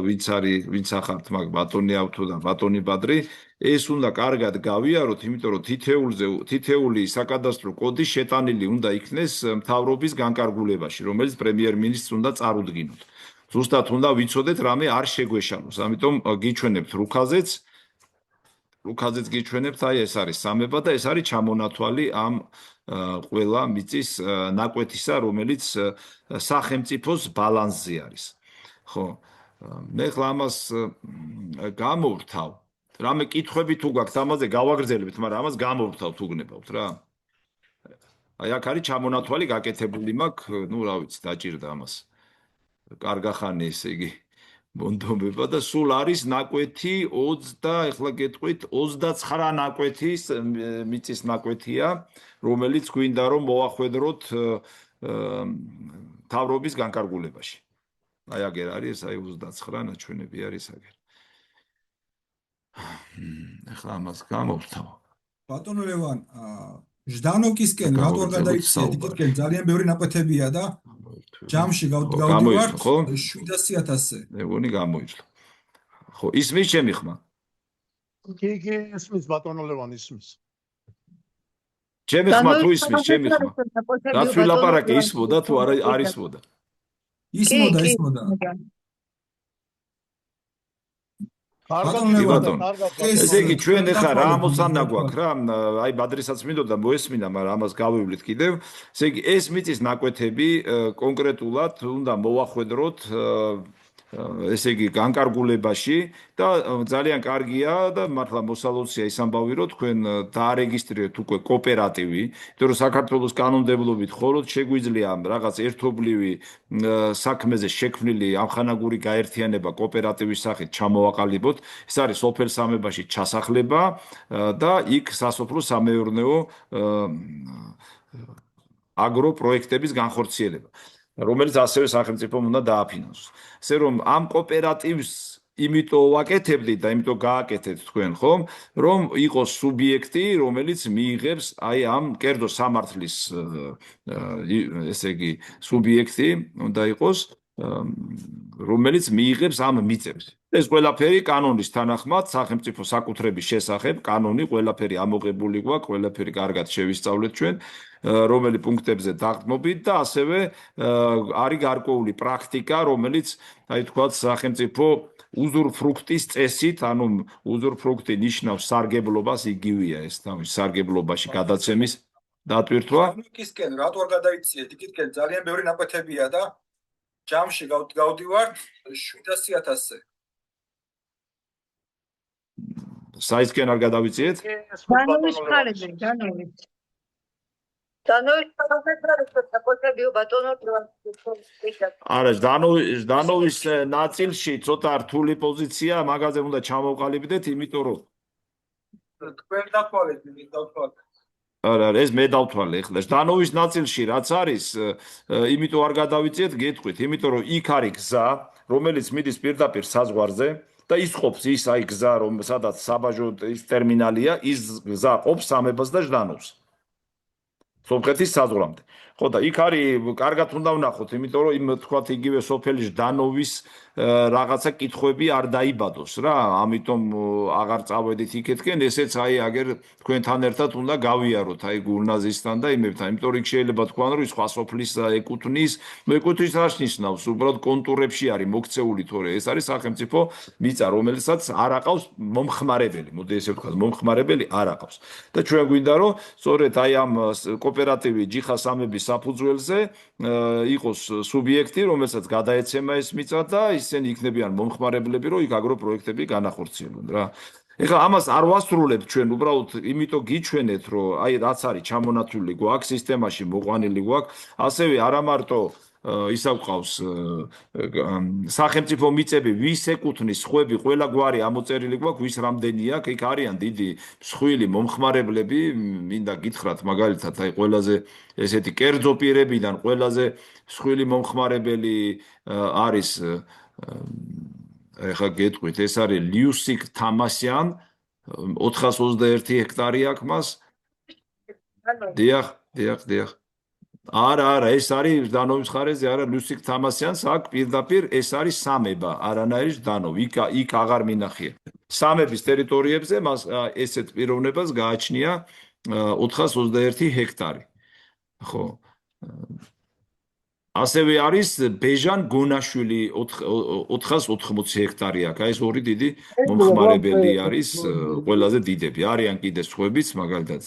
[SPEAKER 2] ვინც ახართ მაგ ბატონი ავთო და ბატონი ბადრი, ეს უნდა კარგად გავიაროთ, იმიტომ რომ თითეული საკადასტრო კოდი შეტანილი უნდა იქნეს მთავრობის განკარგულებაში, რომელიც პრემიერ-მინისტრს უნდა წარუდგინოთ. ზუსტად უნდა ვიცოდეთ რამე არ შეგვეშალოს. ამიტომ გიჩვენებთ რუქაზეც ლუკაძეც გიჩვენებთ, აი ეს არის სამება და ეს არის ჩამონათვალი ამ ყველა მიწის ნაკვეთისა, რომელიც სახელმწიფოს ბალანსზე არის. ხო, მე ხლა ამას გამოვრთავ. რამე კითხვები თუ გაქვთ ამაზე გავაგრძელებთ, მაგრამ ამას გამოვრთავთ უგნებავთ რა. აი აქ არის ჩამონათვალი გაკეთებული მაქვს, ნუ რა ვიცი, დაჭირდა ამას. კარგახანი ესე იგი მონდომება და სულ არის ნაკვეთი 20, ეხლა გეტყვით 29 ნაკვეთის მიწის ნაკვეთია, რომელიც გვინდა რომ მოახვედროთ მთავრობის განკარგულებაში. აი აგერ არის, აი 29 ნაჩვენები არის აგერ. ეხლა ამას გამოვრთავ.
[SPEAKER 6] ბატონო ლევან, ჟდანოვკისკენ რატო არ გადაიქცია ტიკეტი? ძალიან ბევრი ნაკვეთებია და ჯამში გავდივართ 700-ზე.
[SPEAKER 2] მეგონი გამოიწვა. ხო, ისმის ჩემი ხმა?
[SPEAKER 7] კი, ისმის ბატონო ლევან, ისმის.
[SPEAKER 2] ჩემი ხმა თუ ისმის, ჩემი ხმა? რაც ვილაპარაკე ისმოდა თუ არ ისმოდა?
[SPEAKER 6] ისმოდა.
[SPEAKER 2] ესე იგი ჩვენ ახლა რა ამოცანა გვაქვს რა, აი ბადრისაც მინდოდა მოესმინა, მაგრამ ამას გავივლით კიდევ. ესე იგი ეს მიწის ნაკვეთები კონკრეტულად უნდა მოვახვედროთ ესე იგი განკარგულებაში და ძალიან კარგია და მართლა მოსალოცია ის ამბავი რომ თქვენ დაარეგისტრირეთ უკვე კოოპერატივი, იმიტომ რომ საქართველოს კანონმდებლობით მხოლოდ შეგვიძლია რაღაც ერთობლივი საქმეზე შექმნილი ამხანაგური გაერთიანება კოოპერატივის სახით ჩამოვაყალიბოთ. ეს არის სოფელ სამებაში ჩასახლება და იქ სასოფლო-სამეურნეო აგროპროექტების განხორციელება, რომელიც ასევე სახელმწიფომ უნდა დააფინანსოს. ესე რომ ამ კოოპერატივს იმიტომ ვაკეთებდით და იმიტომ გააკეთეთ თქვენ, ხომ? რომ იყოს სუბიექტი, რომელიც მიიღებს აი ამ კერძო სამართლის ესე იგი სუბიექტი უნდა იყოს, რომელიც მიიღებს ამ მიწებს. ეს ყველაფერი კანონის თანახმად სახელმწიფო საკუთრების შესახებ კანონი ყველაფერი ამოღებული გვაქვს, ყველაფერი კარგად შევისწავლეთ ჩვენ, რომელი პუნქტებზე დაგმობით და ასევე არის გარკვეული პრაქტიკა, რომელიც აი თქვა სახელმწიფო უზურფრუქტის წესით, ანუ უზურფრუქტი ნიშნავს სარგებლობას, იგივეა ეს თავის სარგებლობაში გადაცემის დატვირთვა.
[SPEAKER 6] ჟდანოვკისკენ რატო არ გადაიქცია ტიკეტი? ძალიან ბევრი ნაკვეთებია და ჯამში გავდივართ 700-ზე.
[SPEAKER 2] საისკენ არ გადავიწიეთ?
[SPEAKER 5] დანოვის ხარები, დანოვის. დანოვის საკუთრებიო ბატონო
[SPEAKER 2] არა, ჟდანოვის ნაწილში ცოტა რთული პოზიცია, მაგაზე უნდა ჩამოვყალიბდეთ, იმიტომ რომ
[SPEAKER 6] თქვენ დათვალეთ, დავთვალეთ.
[SPEAKER 2] არა, ეს მე დავთვალე ახლა. ჟდანოვის ნაწილში რაც არის, იმიტომ არ გადავიწიეთ, გეტყვით, იმიტომ რომ იქ არის გზა, რომელიც მიდის პირდაპირ საზღვარზე და ისყოფს ის აი გზა, რომ სადაც საბაჟო ის ტერმინალია, ის გზა ყოფს სამებას და ჟდანოვს. სომხეთის საზღვრამდე. ხო და იქ არის კარგად უნდა ვნახოთ, იმიტომ რომ იმ თქვათ იგივე სოფელი ჟდანოვის რაღაცა კითხვები არ დაიბადოს რა, ამიტომ აღარ წავედით იქეთკენ, ესეც აი აგერ თქვენთან ერთად უნდა გავიაროთ აი გულნაზისთან და იმებთან, იმიტომ რომ იქ შეიძლება თქვან რომ სხვა სოფლის ეკუთვნის, ეკუთვნის რას ნიშნავს, უბრალოდ კონტურებში არის მოქცეული, თორე ეს არის სახელმწიფო მიწა, რომელსაც არ აყავს მომხმარებელი, მოდი ესე ვთქვათ, მომხმარებელი არ აყავს. და ჩვენ გვინდა რომ სწორედ აი ამ კოოპერატივი ჯიხა-სამების საფუძველზე იყოს სუბიექტი, რომელსაც გადაეცემა ეს მიწა და ისინი იქნებიან მომხმარებლები, რომ იქ აგროპროექტები განახორციელონ რა. ეხლა ამას არ ვასრულებთ ჩვენ, უბრალოდ იმიტომ გიჩვენეთ, რომ აი რაც არის ჩამონათვლილი გვაქვს, სისტემაში მოყვანილი გვაქვს, ასევე არა მარტო ისა გვყავს სახელმწიფო მიწები, ვის ეკუთვნის სხვები, ყველა გვარი ამოწერილი გვაქვს, ვის რამდენი აქვს, იქ არიან დიდი მსხვილი მომხმარებლები, მინდა გითხრათ მაგალითად, აი ყველაზე ესეთი კერძო პირებიდან ყველაზე მსხვილი მომხმარებელი არის ეხლა გეტყვით, ეს არის ლიუსიკ თამასյան, 421 ჰექტარი აქვს მას. დიახ. არა, ეს არის ჟდანოვის ხარეზე, არა ლიუსიკ თამასიანს აქვს პირდაპირ, ეს არის სამება, არანაირი ჟდანოვი, იქ აღარ მინახია. სამების ტერიტორიებზე მას ესეთ პიროვნებას გააჩნია 421 ჰექტარი. ხო. ასევე არის ბეჟან გონაშვილი 480 ჰექტარი აქვს. აი ეს ორი დიდი მომხმარებელი არის, ყველაზე დიდები. არიან კიდე სხვებიც, მაგალითად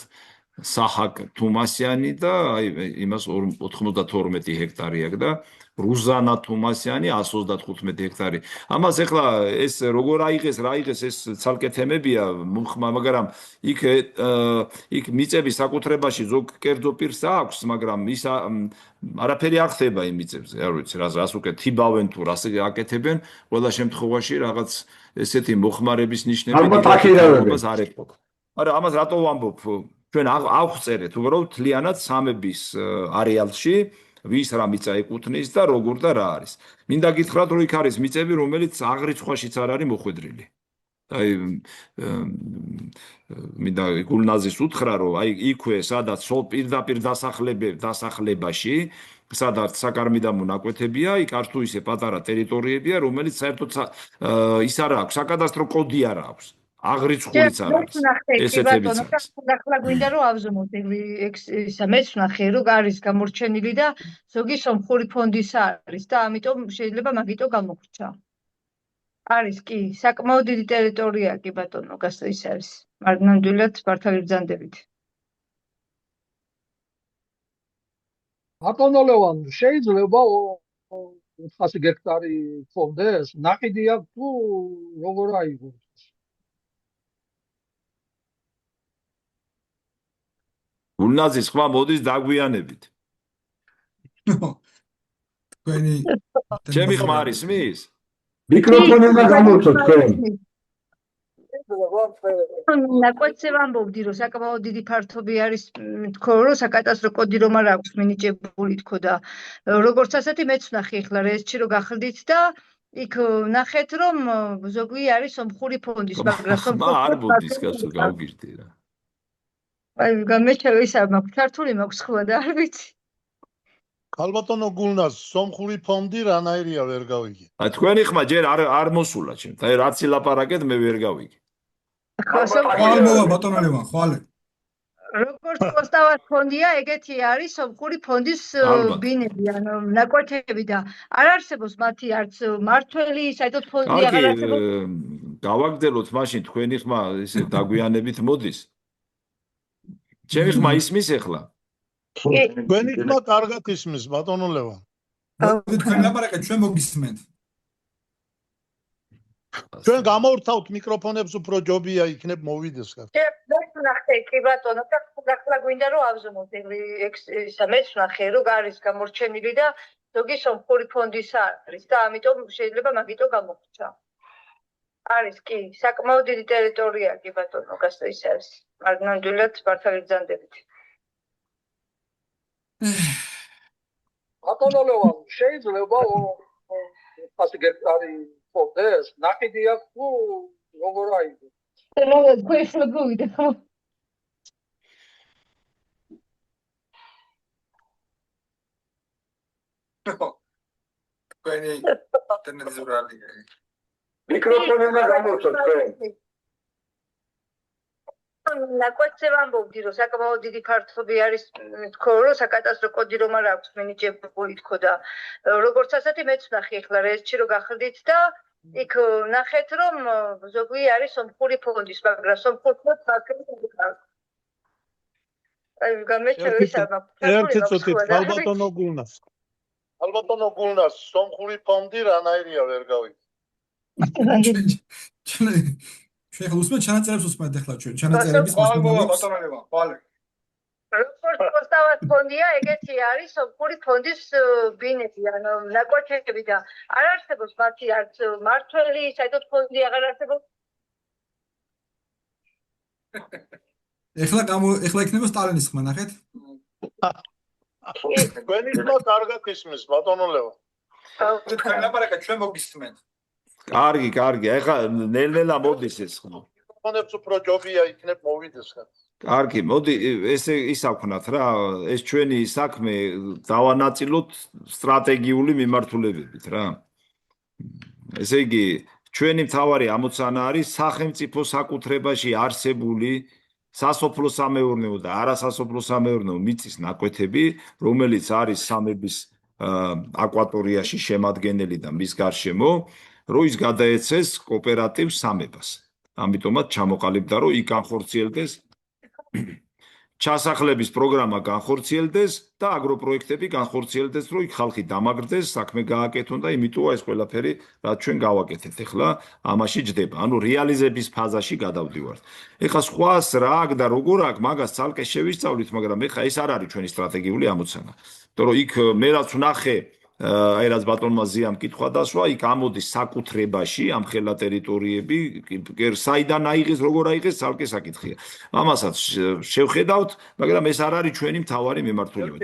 [SPEAKER 2] საჰაკ თუმასიანი და აი იმას 92 ჰექტარი აქვს და რუზანა თუმასიანი 135 ჰექტარი. ამას ეხლა ეს როგორ აიღეს, რა აიღეს ეს ცალკე თემებია, მაგრამ იქ მიწების საკუთრებაში ზოგ კერძო პირს აქვს, მაგრამ ის არაფერი არ ხდება იმ მიწებზე, არ ვიცი, რას უკეთ თიბავენ თუ რას აკეთებენ, ყველა შემთხვევაში რაღაც ესეთი მოხმარების ნიშნები დიდებას არ ეყობა. მაგრამ ამას რატო ვამბობ? ჩვენ ავხწერეთ უბრალოდ თლიანად სამების არეალში ვის რა მიწა ეკუთვნის და როგორ და რა არის. მინდა გითხრათ, რომ იქ არის მიწები, რომელიც აღრიცხვაშიც არ არის მოხვედრილი. აი მინდა გულნაზის უთხრა, რომ აი იქვე სადაც პირდაპირ დასახლებაში, სადაც საკარმიდამო ნაკვეთებია, იქ არ თუ ისე პატარა ტერიტორიებია, რომელიც საერთოდ ის არ აქვს, საკადასტრო კოდი არ აქვს. აღრიცხვულიც არ არის. ესეთებიც არის.
[SPEAKER 5] ახლა გვინდა რომ ავზომოთ ისა მეც ვნახე რომ არის გამორჩენილი და ზოგი სომხური ფონდის არის და ამიტომ შეიძლება მაგიტო გამოგვრჩა. არის კი, საკმაოდ დიდი ტერიტორია კი ბატონო, ის არის. ნამდვილად მართალი ბრძანდებით.
[SPEAKER 3] ბატონო ლევან, შეიძლება 400 ჰექტარი ფონდეს, ნაყიდი აქვს თუ როგორ აიღო?
[SPEAKER 2] გულნაზის ხმა მოდის დაგვიანებით.
[SPEAKER 6] თქვენი
[SPEAKER 2] ჩემი ხმა არის მის?
[SPEAKER 1] მიკროფონი უნდა გამოვთო თქვენ.
[SPEAKER 5] ნაკვეთზე ვამბობდი, რომ საკმაოდ დიდი ფართობი არის, თქო, რომ საკადასტრო კოდი რომ არ აქვს მინიჭებული, თქო და როგორც ასეთი მეც ვნახე ახლა რეესტში რომ გახდით და იქ ნახეთ რომ ზოგი არის სომხური ფონდის, მაგრამ
[SPEAKER 2] ხმა არ მოდის კაცო გავგირდი რა.
[SPEAKER 5] აი გამეჩვევა ისა მაქვს ქართული მაქვს ხმა და არ ვიცი.
[SPEAKER 7] ქალბატონო გულნაზ, სომხური ფონდი რანაირია ვერ გავიგე.
[SPEAKER 2] აი თქვენი ხმა ჯერ არ მოსულა ჩემთ. აი რაც ილაპარაკეთ მე ვერ გავიგე.
[SPEAKER 6] ხვალ მოვა ბატონო ლევან, ხვალე.
[SPEAKER 5] როგორც პოსტავას ფონდია, ეგეთი არის სომხური ფონდის ბინები, ანუ ნაკვეთები და არ არსებობს მათი არც მართველი, საერთოდ ფონდი აღარ არსებობს.
[SPEAKER 2] გავაგრძელოთ მაშინ თქვენი ხმა ისე დაგვიანებით მოდის. ჩემი ხმა ისმის ახლა?
[SPEAKER 7] თქვენი ხმა კარგად ისმის, ბატონო ლევან.
[SPEAKER 6] თქვენ ლაპარაკეთ, ჩვენ მოგისმენთ.
[SPEAKER 7] ჩვენ გამოვრთავთ მიკროფონებს, უფრო ჯობია იქნებ მოვიდეს ხარ.
[SPEAKER 5] მეც ვნახე კი ბატონო, ახლა გვინდა რომ ავზომოთ ისა მეც ვნახე რომ არის გამორჩენილი და ზოგი სომხური ფონდის არის და ამიტომ შეიძლება მაგიტო გამოგვრჩა. არის კი, საკმაოდ დიდი ტერიტორია კი ბატონო, ის არის. ნამდვილად მართალი ბრძანდებით.
[SPEAKER 3] ბატონო ლევან, შეიძლება 400 ჰექტარი ფონდეს, ნაყიდი აქვს თუ როგორ აიღო?
[SPEAKER 5] თქვენ ახლა გოვიდა ხო?
[SPEAKER 6] თქვენი ინტერნეტიზურალი.
[SPEAKER 1] მიკროფონი უნდა გამოვთო თქვენ.
[SPEAKER 5] ნაკვეთზე ვამბობდი, რომ საკმაოდ დიდი ფართობი არის, თქო, რომ საკადასტრო კოდი რომ არ აქვს მინიჭებული, თქო და როგორც ასეთი მეც ვნახე ახლა რეესტში რომ გახდით და იქ ნახეთ რომ ზოგი არის სომხური ფონდის, მაგრამ სომხური ფონდი აქვს. აი გამეჩვევა ისა მაქვს.
[SPEAKER 7] ერთი წუთით ქალბატონო გულნაზ. ქალბატონო გულნაზ, სომხური ფონდი რანაირია ვერ გავიგე.
[SPEAKER 6] შეხლა უსმენთ ჩანაწერებს უსმენთ ახლა ჩვენ ჩანაწერების მოსმენებს
[SPEAKER 7] ხვალე.
[SPEAKER 5] როგორც პოსტავას ფონდია, ეგეთი არის სომხური ფონდის ბინები, ანუ ნაკვეთები და არ არსებობს მათი არც მართველი, საერთოდ ფონდი აღარ არსებობს.
[SPEAKER 6] ახლა იქნება სტალინის ხმა, ნახეთ?
[SPEAKER 7] თქვენი ხმა კარგად ისმის, ბატონო ლევან.
[SPEAKER 6] თქვენ ლაპარაკეთ, ჩვენ მოგისმენთ.
[SPEAKER 2] კარგი, ეხლა ნელ-ნელა მოდის ეს ხმა.
[SPEAKER 7] მიკროფონებს უფრო ჯობია იქნებ მოვიდეს ხარ.
[SPEAKER 2] კარგი, მოდი ესე ისაქვნათ რა, ეს ჩვენი საქმე დავანაწილოთ სტრატეგიული მიმართულებებით რა. ესე იგი, ჩვენი მთავარი ამოცანა არის სახელმწიფო საკუთრებაში არსებული სასოფლო-სამეურნეო და არასასოფლო-სამეურნეო მიწის ნაკვეთები, რომელიც არის სამების აკვატორიაში შემადგენელი და მის გარშემო, რომ ის გადაეცეს კოოპერატივ სამებას. ამიტომაც ჩამოყალიბდა, რომ იქ განხორციელდეს ჩასახლების პროგრამა განხორციელდეს და აგროპროექტები განხორციელდეს, რომ იქ ხალხი დამაგრდეს, საქმე გააკეთონ და იმიტოა ეს ყველაფერი, რაც ჩვენ გავაკეთეთ. ეხლა ამაში ჯდება. ანუ რეალიზების ფაზაში გადავდივართ. ეხლა სხვას რა აქ და როგორ აქ, მაგას ცალკე შევისწავლით, მაგრამ ეხლა ეს არ არის ჩვენი სტრატეგიული ამოცანა. იმიტომ რომ იქ მე რაც ვნახე აი რაც ბატონმა ზიამ კითხვა დასვა, იქ ამოდის საკუთრებაში ამ ხელა ტერიტორიები, საიდან აიღეს, როგორ აიღეს, ცალკე საკითხია. ამასაც შევხედავთ, მაგრამ ეს არ არის ჩვენი მთავარი მიმართულება.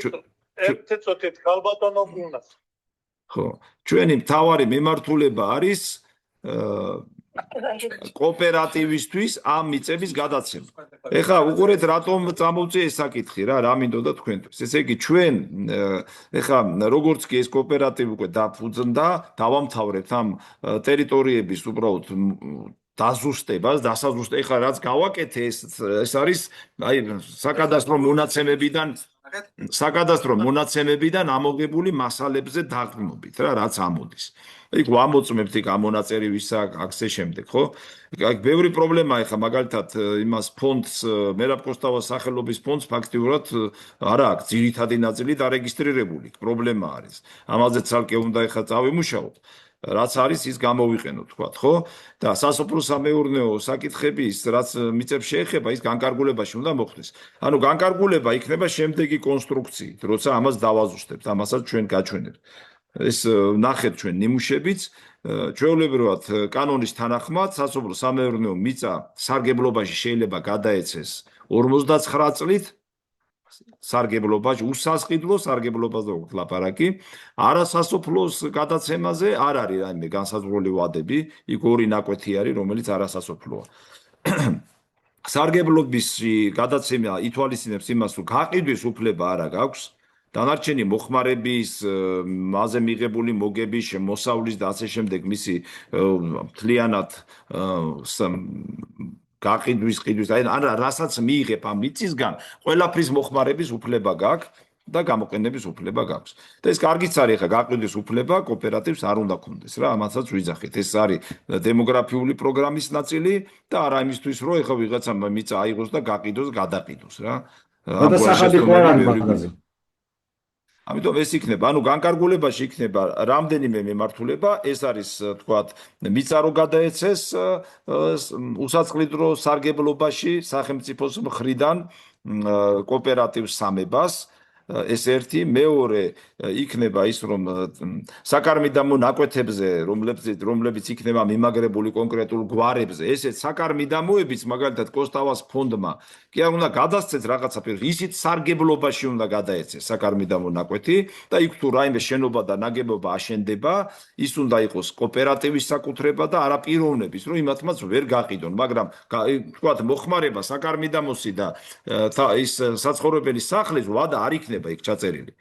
[SPEAKER 7] ერთი წუთით ქალბატონო გუნას.
[SPEAKER 2] ხო, ჩვენი მთავარი მიმართულება არის კოოპერატივისთვის ამ მიწების გადაცემა. ეხლა უყურეთ რატომ წამოვწე ეს საკითხი რა მინდოდა თქვენთვის. ესე იგი ჩვენ ეხლა როგორც კი ეს კოოპერატივი უკვე დაფუძნდა, დავამთავრებთ ამ ტერიტორიების უბრალოდ დასაზუსტებას, ეხლა რაც გავაკეთე ეს არის აი საკადასტრო მონაცემებიდან ამოღებული მასალებზე დაყრდნობით რა, რაც ამოდის. იქ ვამოწმებთ იქ ამონაწერი ვისა აქცე შემდეგ, ხო? აქ ბევრი პრობლემაა ეხლა მაგალითად იმას ფონდს მერაბ-კოსტავას სახელობის ფონდს ფაქტიურად არა აქვს ძირითადი ნაწილი დარეგისტრირებული. პრობლემა არის. ამაზე ცალკე უნდა ეხლა წავიმუშაოთ. რაც არის ის გამოვიყენოთ, თქვათ, ხო? და სასოფლო-სამეურნეო საკითხების, რაც მიწებს შეეხება, ის განკარგულებაში უნდა მოხდეს. ანუ განკარგულება იქნება შემდეგი კონსტრუქციით, როცა ამას დავაზუსტებთ, ამასაც ჩვენ გაჩვენებთ. ეს ნახეთ ჩვენ ნიმუშებიც, ჩვეულებრივად კანონის თანახმად სასოფლო-სამეურნეო მიწა სარგებლობაში შეიძლება გადაეცეს 59 წლით სარგებლობაში, უსასყიდლო სარგებლობაზე ვქ ლაპარაკი, არასასოფლოს გადაცემაზე არ არის რაიმე განსაზღვრული ვადები, იქ ორი ნაკვეთი არის, რომელიც არასასოფლოა. სარგებლობისი გადაცემა ითვალისწინებს იმას, რომ გაყიდვის უფლება არა გაქვს, დანარჩენი მოხმარების, მასზე მიღებული მოგების, შემოსავლის და ასე შემდეგ მისი მთლიანად გაყიდვის, რასაც მიიღებ ამ მიწისგან, ყველაფრის მოხმარების უფლება გაქვს და გამოყენების უფლება გაქვს. და ეს კარგიც არის, ხა გაყიდვის უფლება კოოპერატივს არ უნდა ქონდეს რა, ამასაც ვიძახით. ეს არის დემოგრაფიული პროგრამის ნაწილი და არა იმისთვის, რომ ეხლა ვიღაცა მიწა აიღოს და გაყიდოს, გადაყიდოს რა. ამიტომ ეს იქნება, ანუ განკარგულებაში იქნება რამდენიმე მიმართულება, ეს არის, თქვათ, მიწა რო გადაეცეს უსაწყლიდრო სარგებლობაში სახელმწიფოს მხრიდან კოოპერატივ სამებას, ეს ერთი, მეორე იქნება ის, რომ საკარმიდამო ნაკვეთებზე, რომლებიც იქნება მიმაგრებული კონკრეტულ გვარებზე, ესეც საკარმიდამოებიც, მაგალითად, კოსტავას ფონდმა, კი არ უნდა გადასცეს რაღაცა პირს, ისიც სარგებლობაში უნდა გადაეცეს საკარმიდამო ნაკვეთი და იქ თუ რაიმე შენობა და ნაგებობა აშენდება, ის უნდა იყოს კოოპერატივის საკუთრება და არა პიროვნების, რომ იმათმაც ვერ გაყიდონ, მაგრამ თქვათ, მოხმარება საკარმიდამოსი და ის საცხოვრებელი სახლის ვადა არ იქნება იქ ჩაწერილი.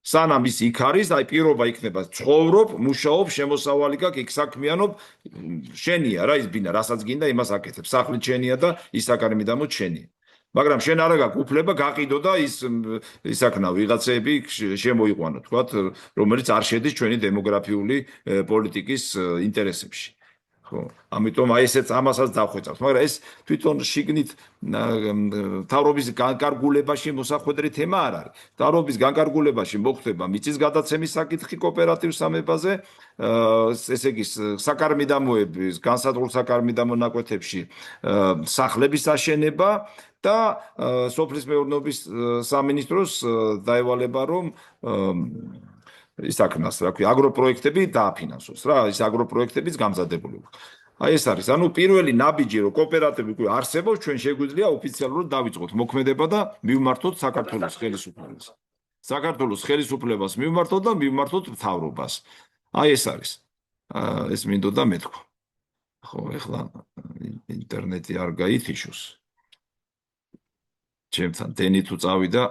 [SPEAKER 2] სანამ ის იქ არის, აი პირობა იქნება, ცხოვრობ, მუშაობ, შემოსავალი გაქვს, იქ საქმიანობ, შენია რა ის ბინა, რასაც გინდა იმას აკეთებ. სახლი შენია და ის საკარმიდამო შენია. მაგრამ შენ არა გაქვს უფლება გაყიდო და ისაქნა ვიღაცები შემოიყვანო, თქვათ, რომელიც არ შედის ჩვენი დემოგრაფიული პოლიტიკის ინტერესებში. ხო, ამიტომ აი ესეც ამასაც დავხვეწავთ, მაგრამ ეს თვითონ შიგნით მთავრობის განკარგულებაში მოსახვედრი თემა არ არის. მთავრობის განკარგულებაში მოხდება მიწის გადაცემის საკითხი კოოპერატივ სამებაზე, ესე იგი საკარმიდამოების, განსაზღვრულ საკარმიდამო ნაკვეთებში სახლების აშენება და სოფლის მეურნეობის სამინისტროს დაევალება, რომ ისაქნას, რა ქვია, აგროპროექტები დააფინანსოს რა, ის აგროპროექტებიც გამზადებული აქვს. აი ეს არის, ანუ პირველი ნაბიჯი, რომ კოოპერატივი უკვე არსებობს, ჩვენ შეგვიძლია ოფიციალურად დავიწყოთ მოქმედება და მივმართოთ საქართველოს ხელისუფლებას. საქართველოს ხელისუფლებას მივმართოთ და მივმართოთ მთავრობას. აი ეს არის. ეს მინდოდა მეთქვა. ხო, ეხლა ინტერნეტი არ გაითიშოს. ჩემთან დენი თუ წავიდა,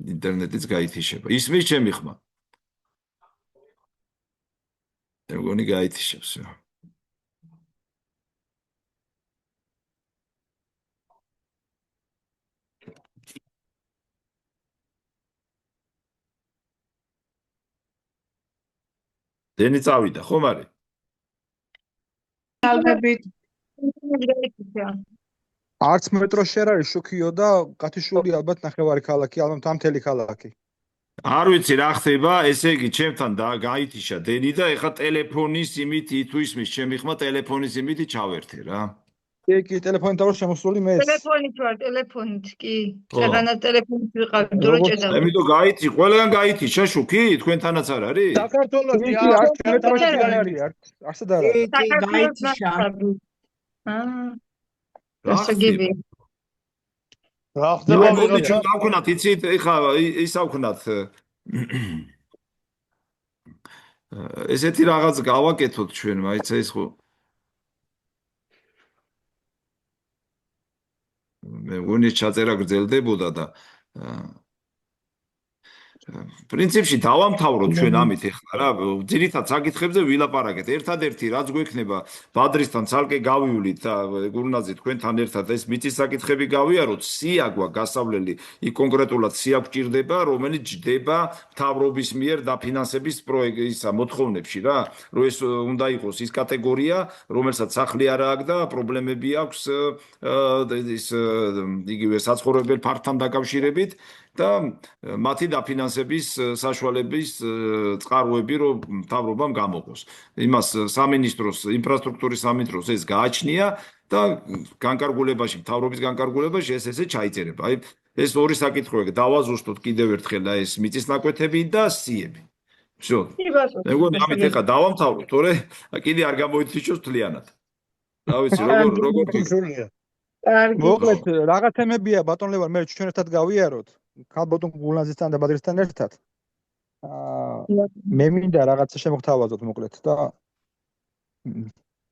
[SPEAKER 2] ინტერნეტიც გაითიშება. ისმის ჩემი ხმა. მეგონი გაითიშებს. დენი წავიდა, ხომ არის?
[SPEAKER 8] ალბეთ
[SPEAKER 9] არც მეტროში არ არის შუქიო და გათიშვილი ალბათ ნახევარი ქალაქი, ალბათ ამ მთელი ქალაქი.
[SPEAKER 2] არ ვიცი რა ხდება, ესე იგი ჩემთან და გაითიშა დენი და ეხა ტელეფონის იმით თუ ისმის ჩემი ხმა ტელეფონის იმით ჩავერთე რა.
[SPEAKER 9] კი, ტელეფონით ვარ შემოსული მე.
[SPEAKER 5] ტელეფონით ვარ, ტელეფონით, კი. ხერანა ტელეფონით ვიყავი, დრო ჭედა.
[SPEAKER 2] ამიტომ გაითი, ყველგან გაითიშა შუქი, თქვენთანაც არ არის?
[SPEAKER 7] საქართველოში
[SPEAKER 9] არც მეტროში არ არის, არცად არ არის.
[SPEAKER 8] გაითიშა.
[SPEAKER 5] გასაგები.
[SPEAKER 7] რა ხდება
[SPEAKER 2] მოდი ჩვენ დავქნათ, იცით, ეხა ის ავქნათ. ესეთი რაღაც გავაკეთოთ ჩვენ, მაიცა ის ხო მე ვონი ჩაწერა გრძელდებოდა და პრინციპში დავამთავროთ ჩვენ ამით ეხლა რა ძირითად საკითხებზე ვილაპარაკეთ ერთადერთი რაც გვექნება ბადრისთან ცალკე გავივლით და გურნაძე თქვენთან ერთად ეს მიწის საკითხები გავიაროთ სია გვაქვს გასავლელი იქ კონკრეტულად სია გვჭირდება რომელიც ჯდება მთავრობის მიერ დაფინანსების პროექტისა მოთხოვნებში რა რომ ეს უნდა იყოს ის კატეგორია რომელსაც სახლი არ აქვს და პრობლემები აქვს ის იგივე საცხოვრებელ ფართთან დაკავშირებით და მათი დაფინანსების საშუალების წყაროები რომ მთავრობამ გამოყოს. იმას სამინისტროს ინფრასტრუქტურის სამინისტროს ეს გააჩნია და განკარგულებაში მთავრობის განკარგულებაში ესე ჩაიწერება. აი ეს ორი საკითხია დავაზუსტოთ კიდევ ერთხელ ეს მიწისნაკვეთები და სიები. всё. ეგ ამით ეხა დავამთავროთ, თორე კიდე არ გამოიწვიოს თლიანად. რა ვიცი, როგორ გისურვია.
[SPEAKER 9] მოკლედ რაღაც თემებია ბატონ ლევან მე ჩვენ ერთად გავიაროთ. ქალბატონ გულნაძესთან და ბადრისთან ერთად. მე მინდა რაღაცა შემოგთავაზოთ მოკლედ და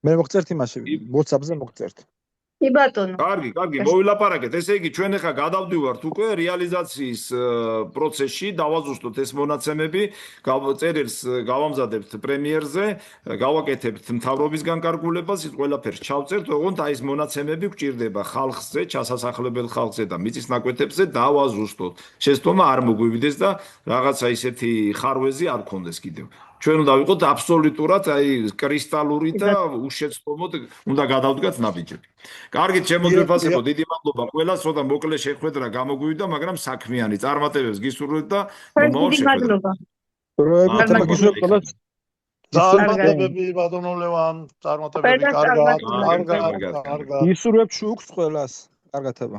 [SPEAKER 9] მე მოგწერთ იმაში WhatsApp-ზე მოგწერთ.
[SPEAKER 5] კი ბატონო.
[SPEAKER 2] კარგი, მოვილაპარაკეთ. ესე იგი ჩვენ ახლა გადავდივართ უკვე რეალიზაციის პროცესში, დავაზუსტოთ ეს მონაცემები, წერილს გავამზადებთ პრემიერზე, გავაკეთებთ მთავრობის განკარგულებას, ის ყველაფერს ჩავწერთ, ოღონდ აი ეს მონაცემები გვჭირდება ხალხზე, ჩასასახლებელ ხალხზე და მიწისნაკვეთებზე დავაზუსტოთ. შეცდომა არ მოგვივიდეს და რაღაცა ისეთი ხარვეზი არ გქონდეს კიდევ. ჩვენ უნდა ვიყოთ აბსოლუტურად აი კრისტალური და უშეცდომოდ უნდა გადავდგათ ნაბიჯები. კარგით, შემოგვიფასებო, დიდი მადლობა ყველას, ცოტა მოკლე შეხვედრა გამოგვივიდა, მაგრამ საქმიანი წარმატებებს გისურვებთ და მომავალ შეხვედრას.
[SPEAKER 9] პროექტმა გისურვებთ ყველას.
[SPEAKER 7] წარმატებები ბატონო ლევან, წარმატებები კარგად.
[SPEAKER 9] გისურვებთ შუქს ყველას. კარგათება.